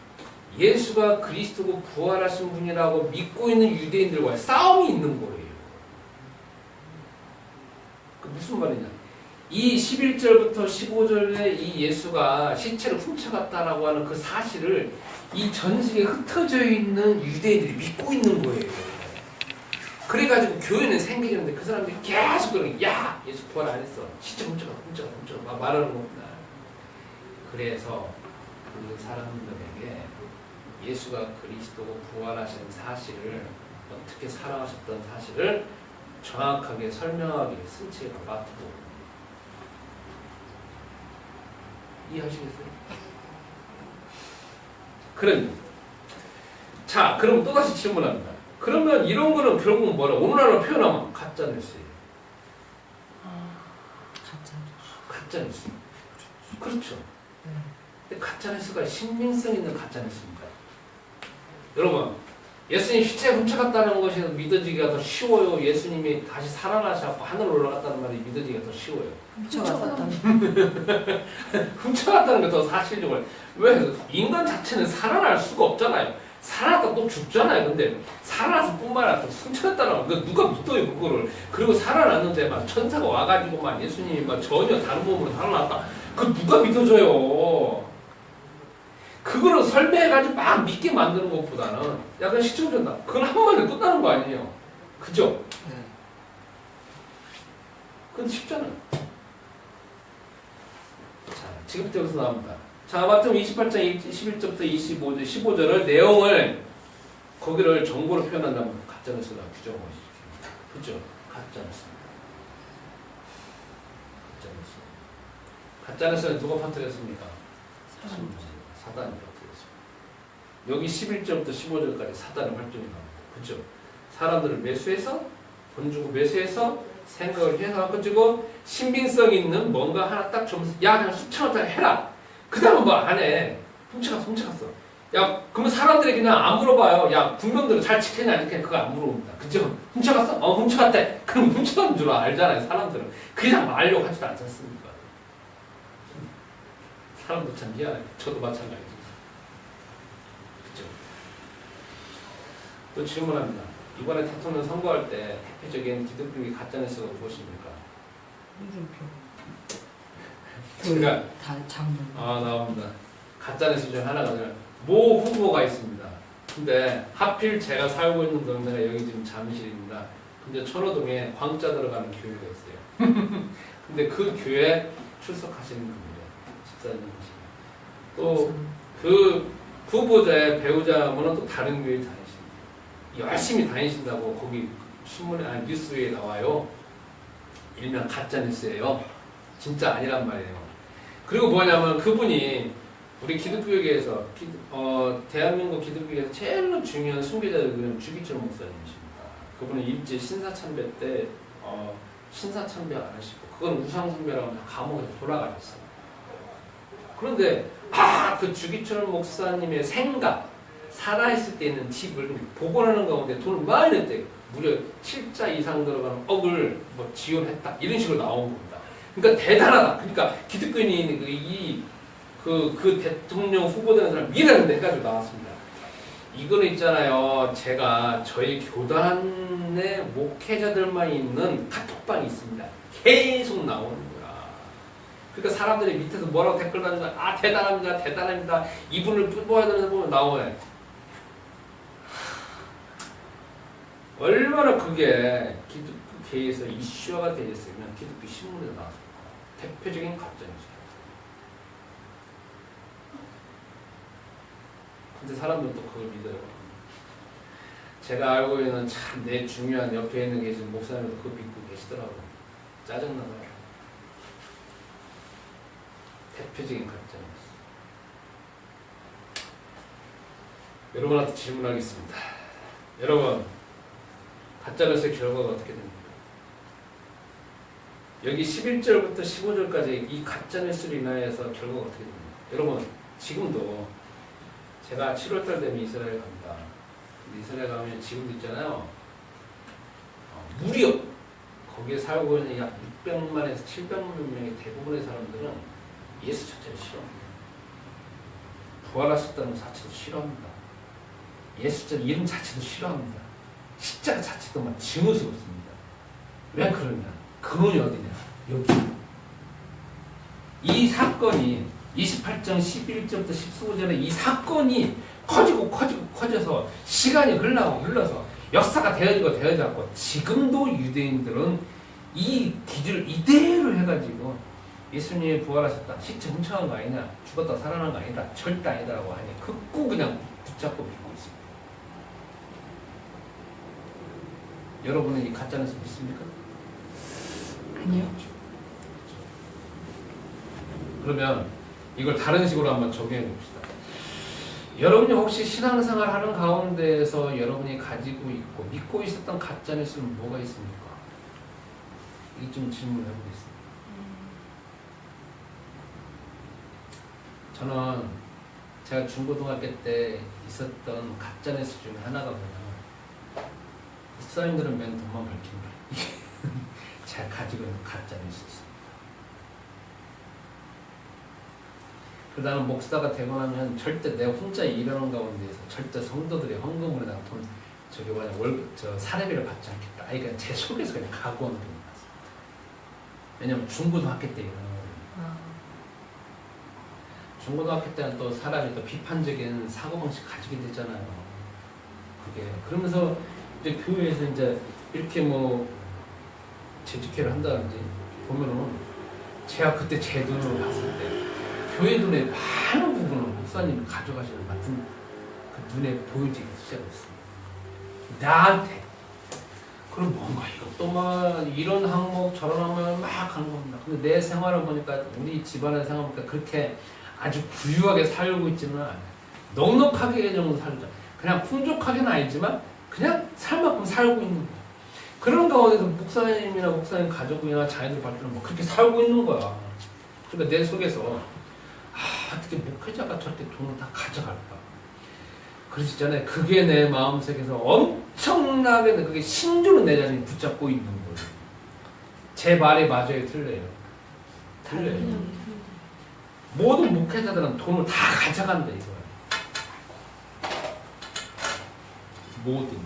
예수가 그리스도고 부활하신 분이라고 믿고 있는 유대인들과의 싸움이 있는 거예요. 그 무슨 말이냐? 이 11절부터 15절에 이 예수가 시체를 훔쳐갔다라고 하는 그 사실을 이 전 세계에 흩어져 있는 유대인들이 믿고 있는 거예요. 그래가지고 교회는 생기는데 그 사람들이 계속 그러는 야! 예수 부활 안 했어. 시체 훔쳐가 막 말하는 겁니다. 그래서 그 사람들에게 예수가 그리스도고 부활하신 사실을 어떻게 살아가셨던 사실을 정확하게 설명하기 위해 쓴 책이 마태복음. 이해하시겠어요? 그럼 또다시 질문합니다. 그러면 이런 거는 결국은 뭐라 오늘날로 표현하면 가짜뉴스예요. 가짜뉴스. 그렇죠. 근데 가짜뉴스가 신빙성 있는 가짜뉴스입니다. 여러분, 예수님 시체 훔쳐갔다는 것이 믿어지기가 더 쉬워요? 예수님이 다시 살아나셔서 하늘 올라갔다는 말이 믿어지기가 더 쉬워요? 훔쳐갔다는 게 더 사실적으로. 왜? 인간 자체는 살아날 수가 없잖아요. 살아났다 또 죽잖아요. 근데 살아나서 뿐만 아니라 또 훔쳐갔다는 거 누가 믿어요 그거를. 그리고 살아났는데 막 천사가 와가지고 막 예수님이 막 전혀 다른 몸으로 살아났다. 그거 누가 믿어줘요? 그거를 설명해가지고 막 믿게 만드는 것보다는 약간 시청전다. 그건 한 번에 끝나는 거 아니에요. 그죠? 근데 쉽잖아요. 자, 지금부터 여기서 나옵니다. 자, 마태복음 28장 21절부터 15절 내용을 거기를 정보로 표현한다면 가짜뉴스가 규정하고 있습니다. 그죠? 가짜뉴스. 가짜뉴스는 누가 퍼뜨렸습니까? 사단이 퍼뜨렸습니다. 여기 11절부터 15절까지 사단의 활동이 나옵니다. 그죠? 사람들을 매수해서 돈 주고 매수해서 생각을 해서 가지고 신빙성 있는 뭔가 하나 딱 좀 야 그냥 훔쳐갔다 해라. 그 다음은 뭐 안 해. 훔쳐갔어. 야 그러면 사람들이 그냥 안 물어봐요. 야 군병들은 잘 지켰냐 안 지켰냐 그거 안 물어봅니다. 그죠? 훔쳐갔어? 훔쳐갔대. 그럼 훔쳐간 줄 알잖아요. 사람들은. 그냥 말려고 하지도 않지 않습니까? 사람도 참 미안해. 저도 마찬가지죠. 그죠? 또 질문합니다. 이번에 대통령 선거할 때 대표적인 기독교의 가짜뉴스가 무엇입니까? 제가 나옵니다. 가짜뉴스 중 하나가 모 후보가 있습니다. 근데 하필 제가 살고 있는 동네가 여기 지금 잠실입니다. 근데 천호동에 광자 들어가는 교회가 있어요. 근데 그 교회 출석하시는 분이에요. 집사님이시고 또 그 후보자의 배우자분은 또 다른 교회 다니십니다. 열심히 다니신다고 거기 신문에 뉴스에 나와요. 일명 가짜뉴스예요. 진짜 아니란 말이에요. 그리고 뭐냐면 그분이 우리 기독교계에서 대한민국 기독교계에서 제일 중요한 순교자들은 주기철 목사님이십니다. 그분은 일제 신사참배 때 신사참배 안 하시고 그건 우상숭배라고 하면 감옥에 돌아가셨어요. 그런데 그 주기철 목사님의 생각 살아있을 때 있는 집을 복원하는 가운데 돈을 많이 냈대요. 무려 7자 이상 들어가는 억을 뭐 지원했다. 이런 식으로 나온 겁니다. 그러니까 대단하다. 그러니까 기독교인이 그 대통령 후보되는 사람 미래는 해가지고 나왔습니다. 이거는 있잖아요. 제가 저희 교단의 목회자들만 있는 카톡방이 있습니다. 계속 나오는 거야. 그러니까 사람들이 밑에서 뭐라고 댓글 다는 거야. 대단합니다. 대단합니다. 이분을 뽑아야 되는 보면 나오네. 얼마나 그게 기독교계에서 이슈화가 되어 있으면 기독교 신문에 나왔을까. 대표적인 가짜뉴스예요. 근데 사람들은 또 그걸 믿어요. 제가 알고 있는 참 내 중요한 옆에 있는 계신 목사님도 그거 믿고 계시더라고요. 짜증나더라고요. 대표적인 가짜뉴스. 여러분한테 질문하겠습니다. 여러분, 가짜뉴스의 결과가 어떻게 됩니까? 여기 11절부터 15절까지 이 가짜뉴스로 인하여서 결과가 어떻게 됩니까? 여러분, 지금도 제가 7월달 되면 이스라엘 갑니다. 이스라엘 가면 지금도 있잖아요. 무려 거기에 살고 있는 약 600만에서 700만 명의 대부분의 사람들은 예수 자체를 싫어합니다. 부활하셨다는 것 자체도 싫어합니다. 예수 자체 이름 자체도 싫어합니다. 십자가 자체도 막 징후스럽습니다. 왜 그러냐? 근원이 어디냐? 여기. 이 사건이 28장 11절부터 15절에 이 사건이 커져서 시간이 흘러서 역사가 되어지고 지금도 유대인들은 이 기준을 이대로 해가지고 예수님이 부활하셨다. 시체 훔쳐간 거 아니냐? 죽었다 살아난 거 아니다. 절대 아니다라고 하니 극구 그냥 붙잡고 믿고 있습니다. 여러분은 이 가짜뉴스 믿습니까? 아니요. 그러면 이걸 다른 식으로 한번 적용해 봅시다. 여러분이 혹시 신앙생활 하는 가운데에서 여러분이 가지고 있고 믿고 있었던 가짜뉴스는 뭐가 있습니까? 이 좀 질문을 해보겠습니다. 저는 제가 중고등학교 때 있었던 가짜뉴스 중에 하나가 뭐냐면 목사님들은 맨 돈만 밝힌다. 제가 가지고 있는 가짜뉴스였습니다. 그리고 나는 목사가 되고 나면 절대 내 혼자 일하는 가운데에서 절대 성도들의 헌금으로다가 돈 저기 뭐냐 월급 저 사례비를 받지 않겠다. 아니 그냥 제 속에서 그냥 각오하는 게 있습니다. 왜냐면 중고등학교 때 일하는 거예요. 중고등학교 때는 또 사람이 또 비판적인 사고방식 가지게 되잖아요. 그게 그러면서 이제 교회에서 이제 이렇게 뭐 재직회를 한다든지 보면은 제가 그때 제 돈으로 봤을 때 교회 돈의 많은 부분을 목사님이 가져가시는 것 같은 그 눈에 보여지기 시작했어요. 나한테. 그럼 뭔가 이것도 막 이런 항목 저런 항목을 막 하는 겁니다. 근데 내 생활을 보니까 우리 집안의 생활을 보니까 그렇게 아주 부유하게 살고 있지는 않아요. 넉넉하게 정도 살죠. 그냥 풍족하게는 아니지만 그냥 살 만큼 살고 있는 거예요. 그런 가운데서 목사님이나 목사님 가족이나 자녀들 볼 때는 뭐 그렇게 살고 있는 거야. 그러니까 내 속에서 어떻게 목회자가 저렇게 돈을 다 가져갈까? 그러시잖아요. 그게 내 마음속에서 엄청나게 그게 신주로 내 자신이 붙잡고 있는 거예요. 제 말이 맞아요? 틀려요? 틀려요. 모든 목회자들은 돈을 다 가져간다 이거예요. 모든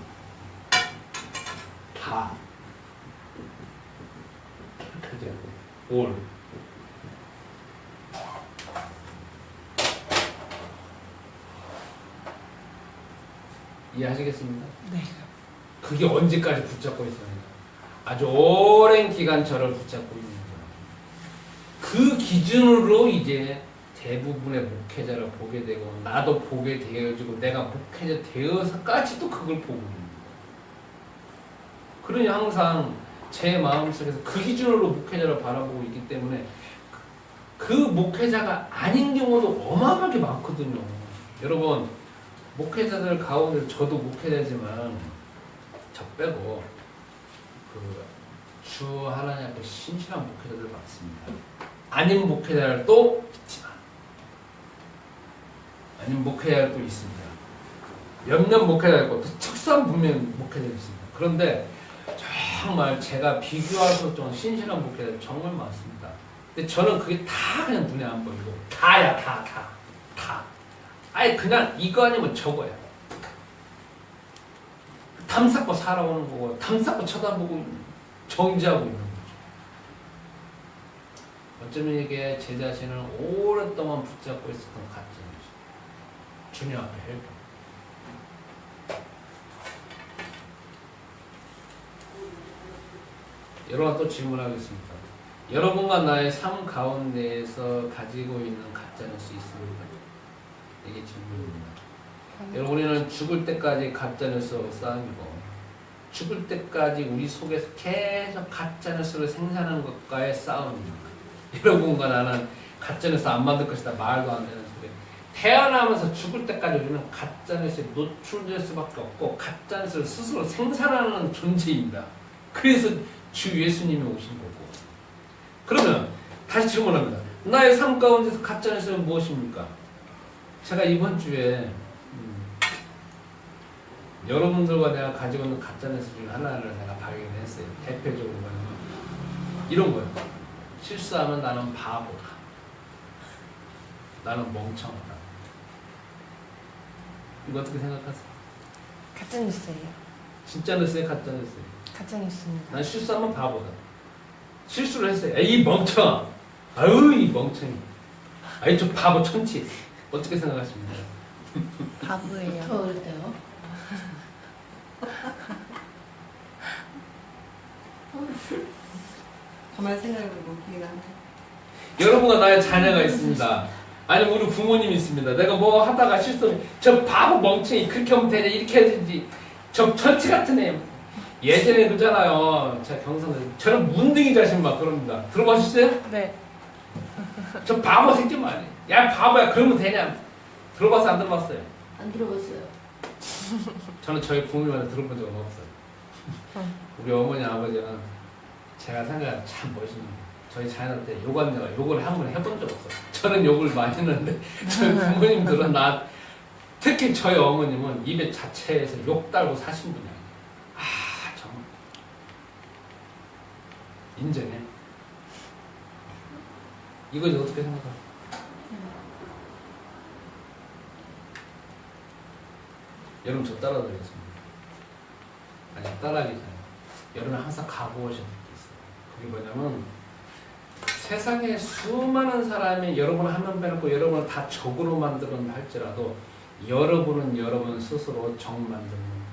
다 올 이해하시겠습니까? 네. 그게 언제까지 붙잡고 있어요? 아주 오랜 기간 저를 붙잡고 있는 거예요. 그 기준으로 이제 대부분의 목회자를 보게 되고 나도 보게 되어지고 내가 목회자 되어서까지도 그걸 보고 있는 거예요. 그러니 항상 제 마음속에서 그 기준으로 목회자를 바라보고 있기 때문에 그 목회자가 아닌 경우도 어마어마하게 많거든요. 여러분 목회자들 가운데 저도 목회자지만 저 빼고 주 하나님 앞에 신실한 목회자들 많습니다. 아닌 목회자들도 있지만 아닌 목회자들도 있습니다. 몇몇 목회자 있고 특수한 분명 목회자들 있습니다. 그런데 정말 제가 비교하고 좀 신실한 목회자들 정말 많습니다. 근데 저는 그게 다 그냥 눈에 안 보이고 다야 다. 아예 그냥 이거 아니면 저거야. 탐사고 살아오는 거고 탐사고 쳐다보고 정지하고 있는 거죠. 어쩌면 이게 제 자신을 오랫동안 붙잡고 있었던 가짜입니다. 주님 앞에 헬기. 여러분 또 질문하겠습니다. 여러분과 나의 삶 가운데에서 가지고 있는 가짜뉴스 있습니까? 이게 질문입니다. 여러분 우리는 죽을 때까지 가짜뉴스와 싸움이고 죽을 때까지 우리 속에서 계속 가짜뉴스를 생산하는 것과의 싸움입니다. 여러분과 나는 가짜뉴스 안 만들 것이다 말도 안 되는 소리. 태어나면서 죽을 때까지 우리는 가짜뉴스에 노출될 수밖에 없고 가짜뉴스를 스스로 생산하는 존재입니다. 그래서 주 예수님이 오신 거고. 그러면 다시 질문합니다. 나의 삶 가운데서 가짜뉴스는 무엇입니까? 제가 이번 주에 여러분들과 내가 가지고 있는 가짜뉴스 중에 하나를 내가 발견했어요. 대표적으로 뭐냐면 이런 거예요. 실수하면 나는 바보다. 나는 멍청하다. 이거 어떻게 생각하세요? 가짜뉴스예요. 진짜 뉴스예요? 가짜 뉴스예요? 가짜뉴스입니다. 난 실수하면 바보다. 실수를 했어요. 이 멍청아. 아유 이 멍청이. 아이 저 바보 천치. 어떻게 생각하십니까? 바보예요. 저 어릴 때요. 가만 생각해보면 웃기긴 한데. 여러분과 나의 자녀가 있습니다. 아니면 우리 부모님이 있습니다. 내가 뭐 하다가 실수, 저 바보 멍청이 그렇게 하면 되냐 이렇게 해야 되지. 저 천치 같은 애. 예전에 그러잖아요. 제가 경상도 저는 문둥이 자신 막 그럽니다. 들어보셨어요? 네. 저 바보 새끼 말이야. 야 바보야 그러면 되냐? 들어봤어요? 안 들어봤어요? 안 들어봤어요. 저는 저희 부모님한테 들어본 적은 없어요. 우리 어머니 아버지는 제가 생각하면 참 멋있는 거예요. 저희 자녀한테 욕한다가 욕을 한 번 해본 적 없어요. 저는 욕을 많이 했는데 저희 부모님들은 특히 저희 어머님은 입에 자체에서 욕 달고 사신 분이에요. 아 정말 인정해. 이거 이제 어떻게 생각해요? 여러분 저 따라다니겠습니다. 아니 따라하기 전에 여러분 항상 각오하셔야 될 게 있어요. 그게 뭐냐면 세상에 수많은 사람이 여러분을 한 명 빼놓고 여러분을 다 적으로 만들었다 할지라도 여러분은 여러분 스스로 적 만드는 겁니다.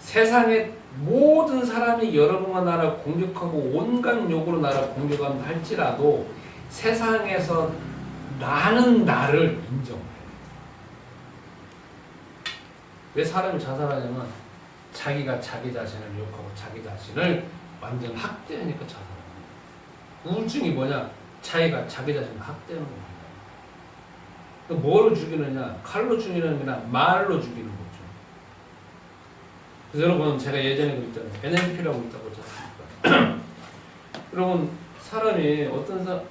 세상의 모든 사람이 여러분과 나를 공격하고 온갖 욕으로 나를 공격한다 할지라도 세상에서 나는 나를 인정해요. 왜 사람이 자살하냐면 자기가 자기 자신을 욕하고 자기 자신을 완전 학대하니까 자살합니다. 우울증이 뭐냐? 자기가 자기 자신을 학대하는 겁니다. 뭐로 죽이느냐? 칼로 죽이는 게 아니라 말로 죽이는 거죠. 그래서 여러분 제가 예전에 그랬잖아요. NLP라고 있다고 했잖아요. 여러분 사람이 어떤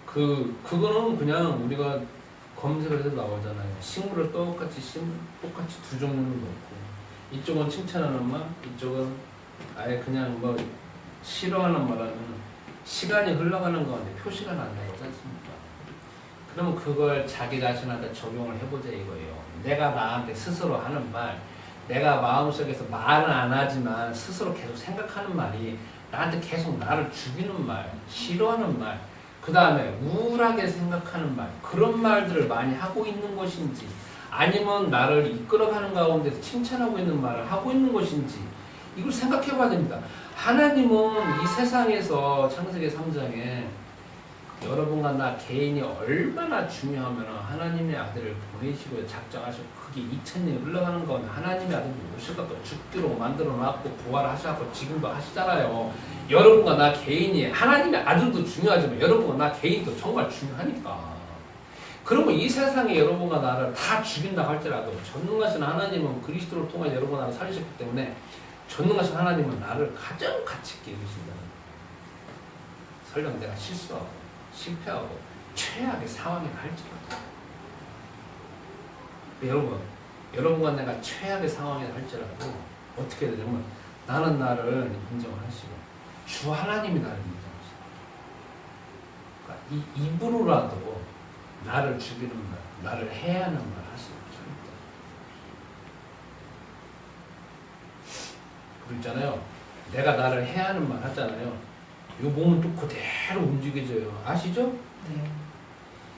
그거는 그냥 우리가 검색을 해서 나오잖아요. 식물을 똑같이 두 종류는 놓고 이쪽은 칭찬하는 말, 이쪽은 아예 그냥 뭐 싫어하는 말하면 시간이 흘러가는 건데 표시가 난다고 하지 않습니까? 그러면 그걸 자기 자신한테 적용을 해보자 이거예요. 내가 나한테 스스로 하는 말, 내가 마음속에서 말은 안 하지만 스스로 계속 생각하는 말이 나한테 계속 나를 죽이는 말, 싫어하는 말, 그 다음에 우울하게 생각하는 말, 그런 말들을 많이 하고 있는 것인지 아니면 나를 이끌어가는 가운데서 칭찬하고 있는 말을 하고 있는 것인지 이걸 생각해 봐야 됩니다. 하나님은 이 세상에서 창세기 3장에 여러분과 나 개인이 얼마나 중요하면 하나님의 아들을 보내시고 작정하시고 그게 2000년이 흘러가는 건 하나님의 아들이 오셔갖고 죽기로 만들어 놨고 부활하셔갖고 지금도 하시잖아요. 여러분과 나 개인이 하나님의 아들도 중요하지만 여러분과 나 개인도 정말 중요하니까. 그러면 이 세상에 여러분과 나를 다 죽인다 할지라도 전능하신 하나님은 그리스도를 통해 여러분과 나를 살리셨기 때문에 전능하신 하나님은 나를 가장 가치 있게 여기신다. 설령 내가 실수하고 실패하고 최악의 상황에 갈지라도 여러분과 내가 최악의 상황에 갈지라도 어떻게 해야 되냐면 나는 나를 인정을 하시고 주 하나님이 나를 인정하시고 그러니까 이 입으로라도 나를 죽이는 말, 나를 해하는 말 하시는 절대. 그리고 있잖아요. 내가 나를 해하는 말 하잖아요. 이 몸은 또 그대로 움직여져요. 아시죠? 네.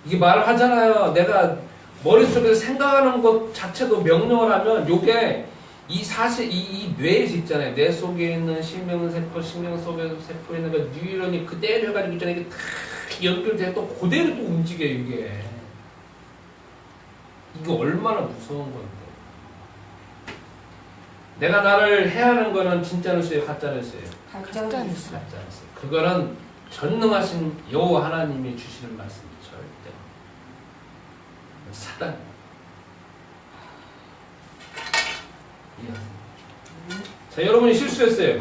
이게 말을 하잖아요. 내가 머릿속에서 생각하는 것 자체도 명령을 하면 요게 이 사실 이 뇌에서 있잖아요. 뇌 속에 있는 신경세포, 신경 속에 세포에 있는 그 뉴런이 그대로 해가지고 있잖아요. 이게 다 연결돼 또 그대로 또 움직여요. 이게 얼마나 무서운 건데. 내가 나를 해하는 거는 진짜 뉴스예요, 가짜 뉴스예요? 가짜 뉴스. 가짜 뉴스. 그거는 전능하신 여호와 하나님이 주시는 말씀이 절대 사단. 자, 여러분이 실수했어요.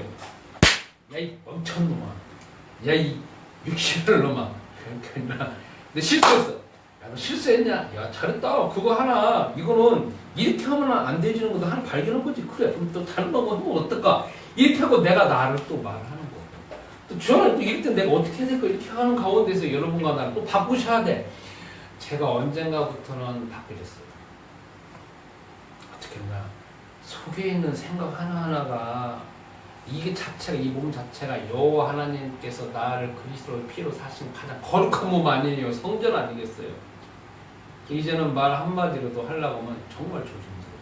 야, 이 멍청한 놈아. 야, 이 육신을 놈아. 그러니까 근데 실수했어. 야, 너 실수했냐? 야, 잘했다. 그거 하나. 이거는 이렇게 하면 안 되지는 것도 하나 발견한 거지. 그래. 그럼 또 다른 거 하면 어떨까? 이렇게 하고 내가 나를 또 말하는 거. 또 저는 또 이럴 때 내가 어떻게 해야 될까? 이렇게 하는 가운데서 여러분과 나를 또 바꾸셔야 돼. 제가 언젠가부터는 바뀌었어요. 어떻게 했나? 속에 있는 생각 하나하나가 이게 자체가 이 몸 자체가 여호와 하나님께서 나를 그리스도의 피로 사신 가장 거룩한 몸 아니에요. 성전 아니겠어요. 이제는 말 한마디로도 하려고 하면 정말 조심스러워요.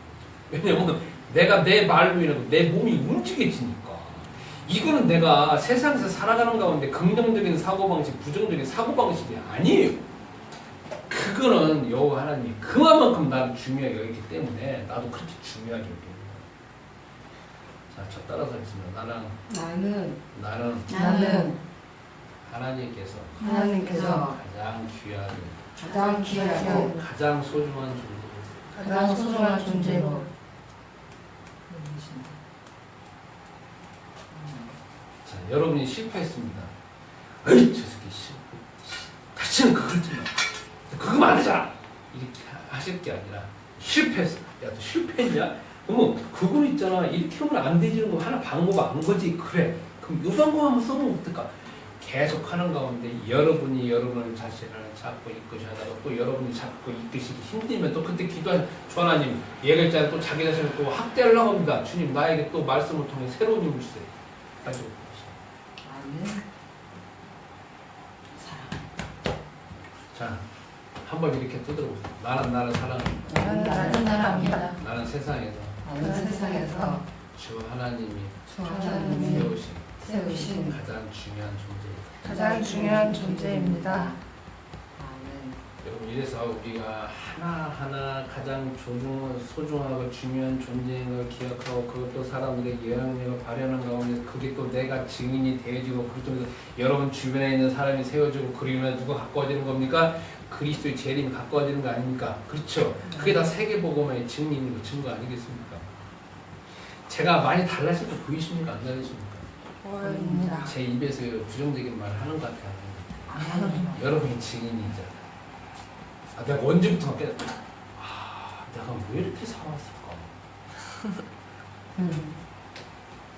왜냐면 내가 내 말로 인해서 내 몸이 움직여지니까. 이거는 내가 세상에서 살아가는 가운데 긍정적인 사고방식, 부정적인 사고방식이 아니에요. 그거는 여호와 하나님이 그만큼 나를 중요하게 여기기 때문에 나도 그렇게 중요하게 여깁니다. 자, 저 따라서 하겠습니다. 나는 하나님께서 하나님께서 가장 귀하고 가장 귀하고 가장 소중한 존재 가장 소중한 존재로 자, 여러분이 실패했습니다. 에이, 저 새끼 다시는 그걸 좀 그거 안 되잖아. 이렇게 하실 게 아니라 실패했어. 야, 너 실패했냐? 그러면 그거 있잖아. 이렇게 하면 안 되지는 거 하나 방법 안 거지. 그래. 그럼 이 방법 한번 써보면 어떨까? 계속 하는 가운데 여러분이 여러분의 자신을 잡고 이끄셔다가 또 여러분이 잡고 이끄시기 힘들면 또 그때 기도하는 주 하나님 예글자를 또 자기 자신을 또 확대하려고 합니다. 주님 나에게 또 말씀을 통해 새로운 힘을 주세요. 가지고 아멘. 자, 한번 이렇게 두드려보세요. 나는 나를 사랑합니다. 나는 나랍니다. 나는 세상에서 나는 세상에서 주 하나님이 주 하나님이 세우신 세우신 가장 중요한 존재입니다. 가장 중요한 존재입니다. 아멘. 여러분 이래서 우리가 하나하나 가장 소중하고 중요한 존재인 걸 기억하고 그것도 사람들의 영향력을 발현한 가운데 그게 또 내가 증인이 되어지고 그것도 여러분 주변에 있는 사람이 세워지고 그러면 누가 가까워지는 겁니까? 그리스도의 재림이 가까워지는 거 아닙니까? 그렇죠? 그게 다 세계복음의 증인이고 증거 아니겠습니까? 제가 많이 달라진 거 보이십니까? 안 달라집니까? 보입니다. 제 입에서 부정적인 말을 하는 것 같아요. 여러분이 증인이잖아. 아, 내가 언제부터 깨달았다. 아, 내가 왜 이렇게 살아왔을까?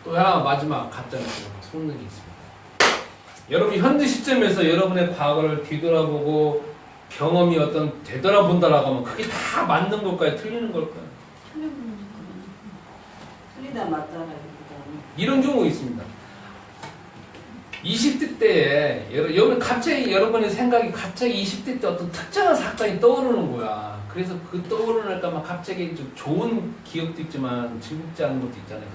또 하나 마지막 가짜는 속는 게 있습니다. 여러분 현재 시점에서 여러분의 과거를 뒤돌아보고 경험이 어떤 되돌아본다라고 하면 그게 다 맞는 걸까요? 틀리는 걸까요? 틀리다 맞잖아요. 이런 경우가 있습니다. 20대 때에 여러분 갑자기 여러분의 생각이 갑자기 20대 때 어떤 특정한 사건이 떠오르는 거야. 그래서 그 떠오르니까 막 갑자기 좀 좋은 기억도 있지만 즐겁지 않은 것도 있잖아요.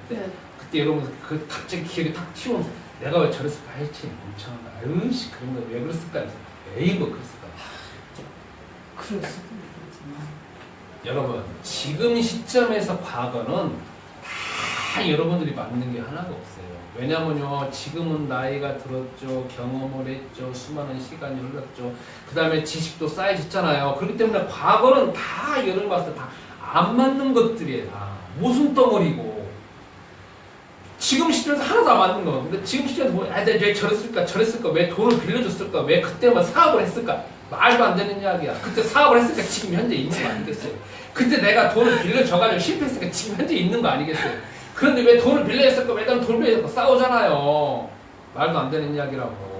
그때 여러분 그 갑자기 기억이 탁 튀어오면서 내가 왜 저랬을까? 아이치 멍청하다. 아유씨 그런 거 왜 그랬을까? 에이 뭐 그랬을까? 그럴 수도 있겠지만 여러분 지금 시점에서 과거는 다 여러분들이 맞는 게 하나가 없어요. 왜냐면요 지금은 나이가 들었죠, 경험을 했죠, 수많은 시간이 흘렀죠, 그 다음에 지식도 쌓여졌잖아요. 그렇기 때문에 과거는 다 여러분 봤을 때 다 안 맞는 것들이에요. 다 모순 덩어리고 지금 시점에서 하나도 안 맞는 거. 근데 지금 시점에서 뭐, 내가 왜 저랬을까, 왜 돈을 빌려줬을까, 왜 그때만 사업을 했을까, 말도 안 되는 이야기야. 그때 사업을 했으니까 지금 현재 있는 거 아니겠어요? 그때 내가 돈을 빌려줘가지고 실패했으니까 지금 현재 있는 거 아니겠어요? 그런데 왜 돈을 빌려줬을까, 왜 난 돈 빌려줬을까, 싸우잖아요. 말도 안 되는 이야기라고.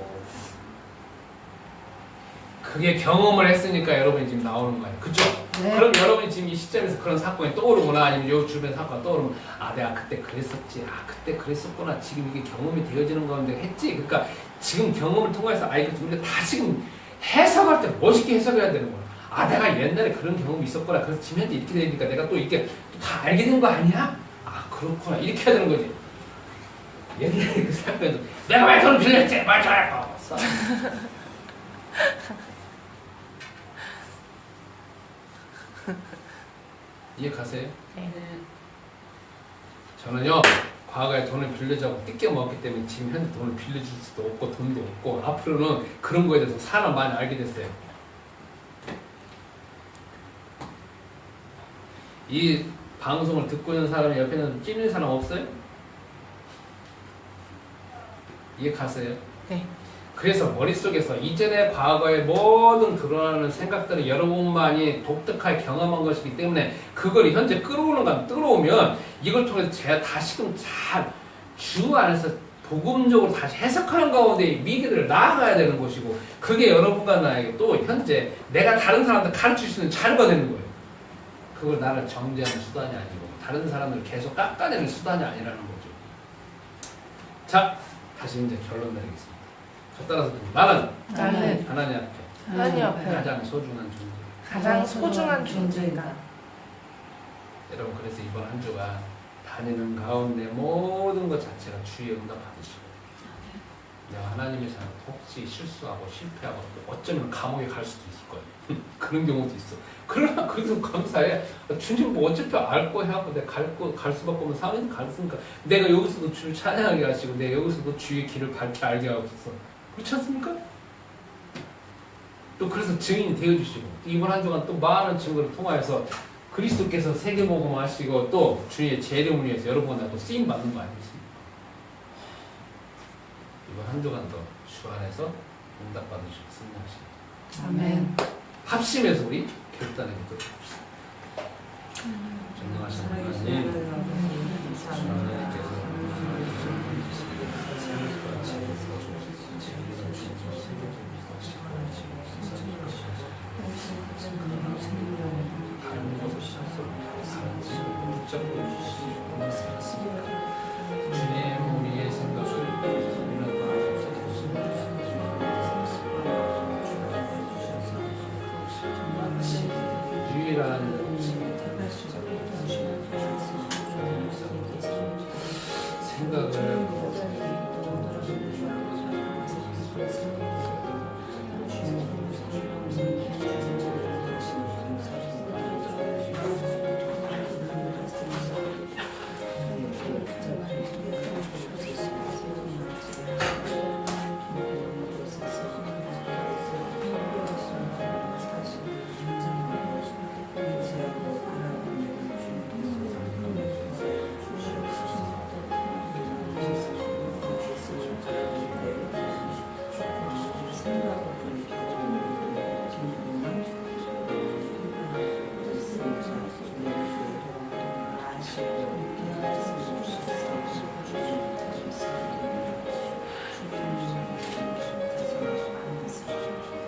그게 경험을 했으니까 여러분이 지금 나오는 거예요. 그쵸? 네. 그럼 여러분이 지금 이 시점에서 그런 사건이 떠오르거나 아니면 요 주변 사건이 떠오르면 아 내가 그때 그랬었지, 아 그때 그랬었구나, 지금 이게 경험이 되어지는 가운데 했지. 그러니까 지금 경험을 통해서 아 이거 우리가 다 지금 해석할 때 멋있게 해석해야 되는 거야. 아 내가 옛날에 그런 경험이 있었구나, 그래서 지금 현재 이렇게 되니까 내가 또 이렇게 또 다 알게 된 거 아니야? 아 그렇구나, 이렇게 해야 되는 거지. 옛날에 그 사건에도 내가 왜 돈을 빌렸지? 맞아요. 이해 가세요? 네. 저는요 과거에 돈을 빌려주고 뜯겨 먹었기 때문에 지금 현재 돈을 빌려줄 수도 없고 돈도 없고 앞으로는 그런 거에 대해서 사람 많이 알게 됐어요. 이 방송을 듣고 있는 사람이 옆에는 찌는 사람 없어요? 이해 가세요? 네. 그래서 머릿속에서 이전의 과거의 모든 드러나는 생각들은 여러분만이 독특하게 경험한 것이기 때문에 그걸 현재 끌어오면 이걸 통해서 제가 다시금 잘 주 안에서 복음적으로 다시 해석하는 가운데 미래를 나아가야 되는 것이고 그게 여러분과 나에게 또 현재 내가 다른 사람들 가르칠 수 있는 자료가 되는 거예요. 그걸 나를 정죄하는 수단이 아니고 다른 사람을 계속 깎아내는 수단이 아니라는 거죠. 자, 다시 이제 결론 내리겠습니다. 따라서 나는 하나님 앞에 하나님 앞에 가장 소중한 존재. 가장 소중한 존재이다. 여러분 그래서 이번 한 주간 다니는 가운데 모든 것 자체가 주의 응답 받으시고 내가 하나님의 사람 혹시 실수하고 실패하고 어쩌면 감옥에 갈 수도 있을 거예요. 그런 경우도 있어. 그러나 그래서 감사해. 주님 뭐 어차피 알 거 해갖고 내가 갈 수밖에 없는 상황이 갔으니까 내가 여기서도 주를 찬양하게 하시고 내가 여기서도 주의 길을 밝게 알게 하고 있어. 그렇지 않습니까? 또 그래서 증인이 되어주시고 이번 한 주간 또 많은 증거를 통하여서 그리스도께서 세계복음 하시고 또 주님의 재림을 위해서 여러분과 또 쓰임 받는 거 아니겠습니까? 이번 한 주간도 주 안에서 응답 받으시고 승리하시고 아멘. 합심해서 우리 결단에 기도합시다. 전능하신 하나님, 하나님께서 주님 우리의 생각을 유일한 생각을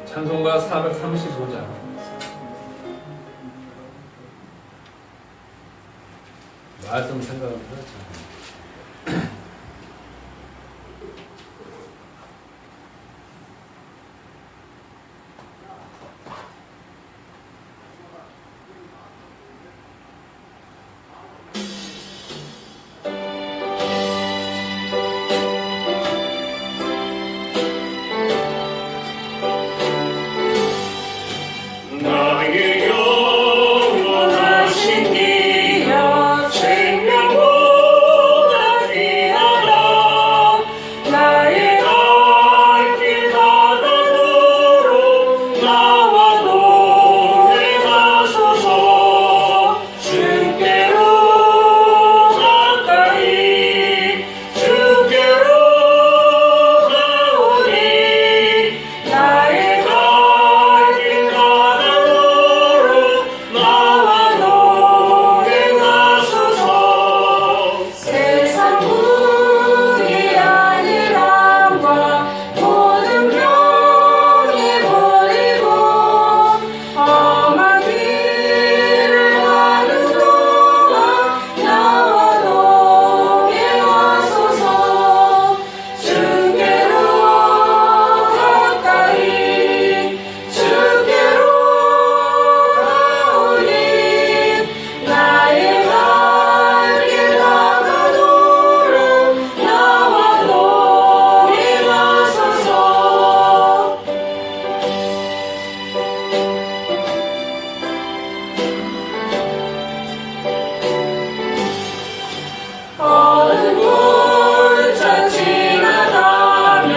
찬송가 435장 말씀 생각합니다. 나의 영원하신 이여 생명보다 귀하다 나의 갈 길 가다도록 나와 동행 하소서 주께로 가까이 주께로 가오니 나의 갈 길 가다도록 나와 동행하소서 세상 분이 아니람과 모든 병이 버리고 험한 길을 가는 동안 나와 동행하소서 주께로 가까이 주께로 가오니 나의 갈 길 가다도록 나와 동행하소서 어느 골짜 지나가며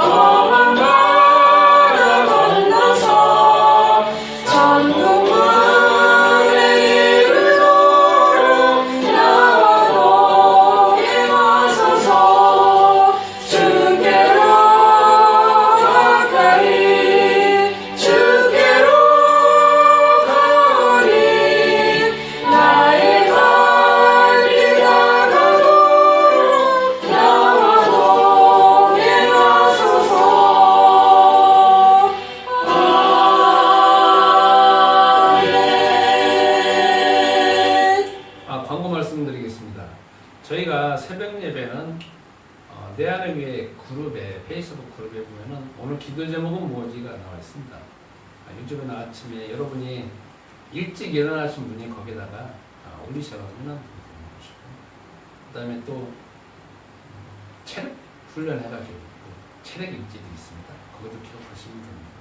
험한 바다 건너서 천국문에 이르도록 나와 동행하소서 주께로 가까이 주께로 가오니 나의 갈 길 가다도록 나와 동행하소서 아멘. 광고 말씀드리겠습니다. 저희가 새벽 예배는 내 안을 위해 그룹에 페이스북 그룹에 보면은 오늘 기도 제목은 뭐지가 나와 있습니다. 요즘에는 아침에 여러분이 일찍 일어나신 분이 거기다가 올리셔가지고는 그 다음에 또 체력 훈련해가지고 체력 일지도 있습니다. 거기도 기록하시면 됩니다.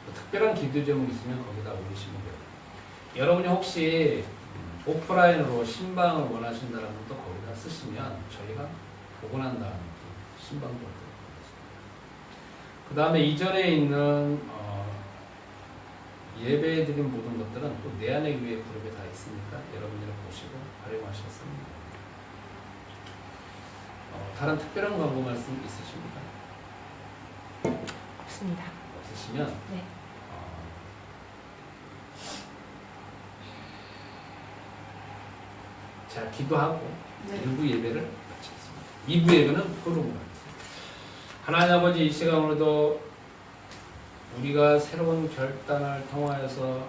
또 특별한 기도 제목 있으면 거기다 올리시면 돼요. 여러분이 혹시 오프라인으로 신방을 원하신다는 분도 거기다 쓰시면 저희가 보고 난 다음에 또 신방도 하도록 하겠습니다. 그 다음에 이전에 있는 예배드린 모든 것들은 또 내 안의 교회 그룹에 다 있으니까 여러분들이 보시고 활용하셨습니다. 다른 특별한 광고 말씀 있으십니까? 없습니다. 없으시면 네. 자, 기도하고 네. 1부 예배를 마치겠습니다. 2부 예배는 흐름으로 하겠습니다. 하나님 아버지, 이 시간 오늘도 우리가 새로운 결단을 통하여서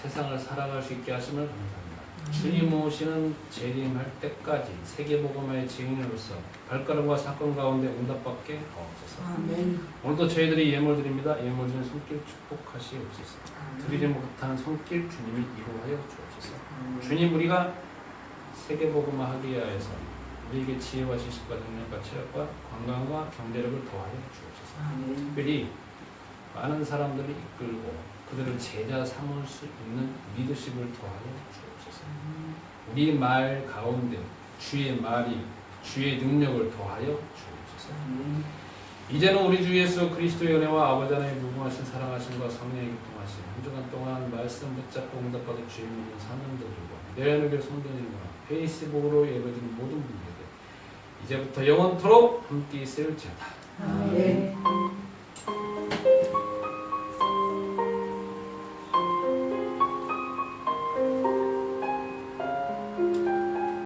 세상을 살아갈 수 있게 하심을 감사합니다. 주님 오시는 재림할 때까지 세계복음화의 증인으로서 발걸음과 사건 가운데 응답받게 하옵소서. 아멘. 오늘도 저희들이 예물 드립니다. 예물 드리는 손길 축복하시옵소서. 드리지 못한 손길 주님이 이루하여 주옵소서. 주님, 우리가 세계복음화 하기 위하여서 우리에게 지혜와 지식과 능력과 체력과 건강과 경제력을 더하여 주옵소서. 아멘. 특별히 많은 사람들을 이끌고 그들을 제자 삼을 수 있는 리더십을 더하여 주옵소서. 우리 말 가운데 주의 말이 주의 능력을 더하여 주옵소서. 이제는 우리 주 예수 그리스도의 은혜와 아버지 하나님의 무궁하신 사랑하심과 성령의 교통하심 한 주간 동안 말씀 붙잡고 응답받아 주의 믿는 사람들과 내연의 성도님과 페이스북으로 예배드린 모든 분들에게 이제부터 영원토록 함께 있을지어다. 아멘.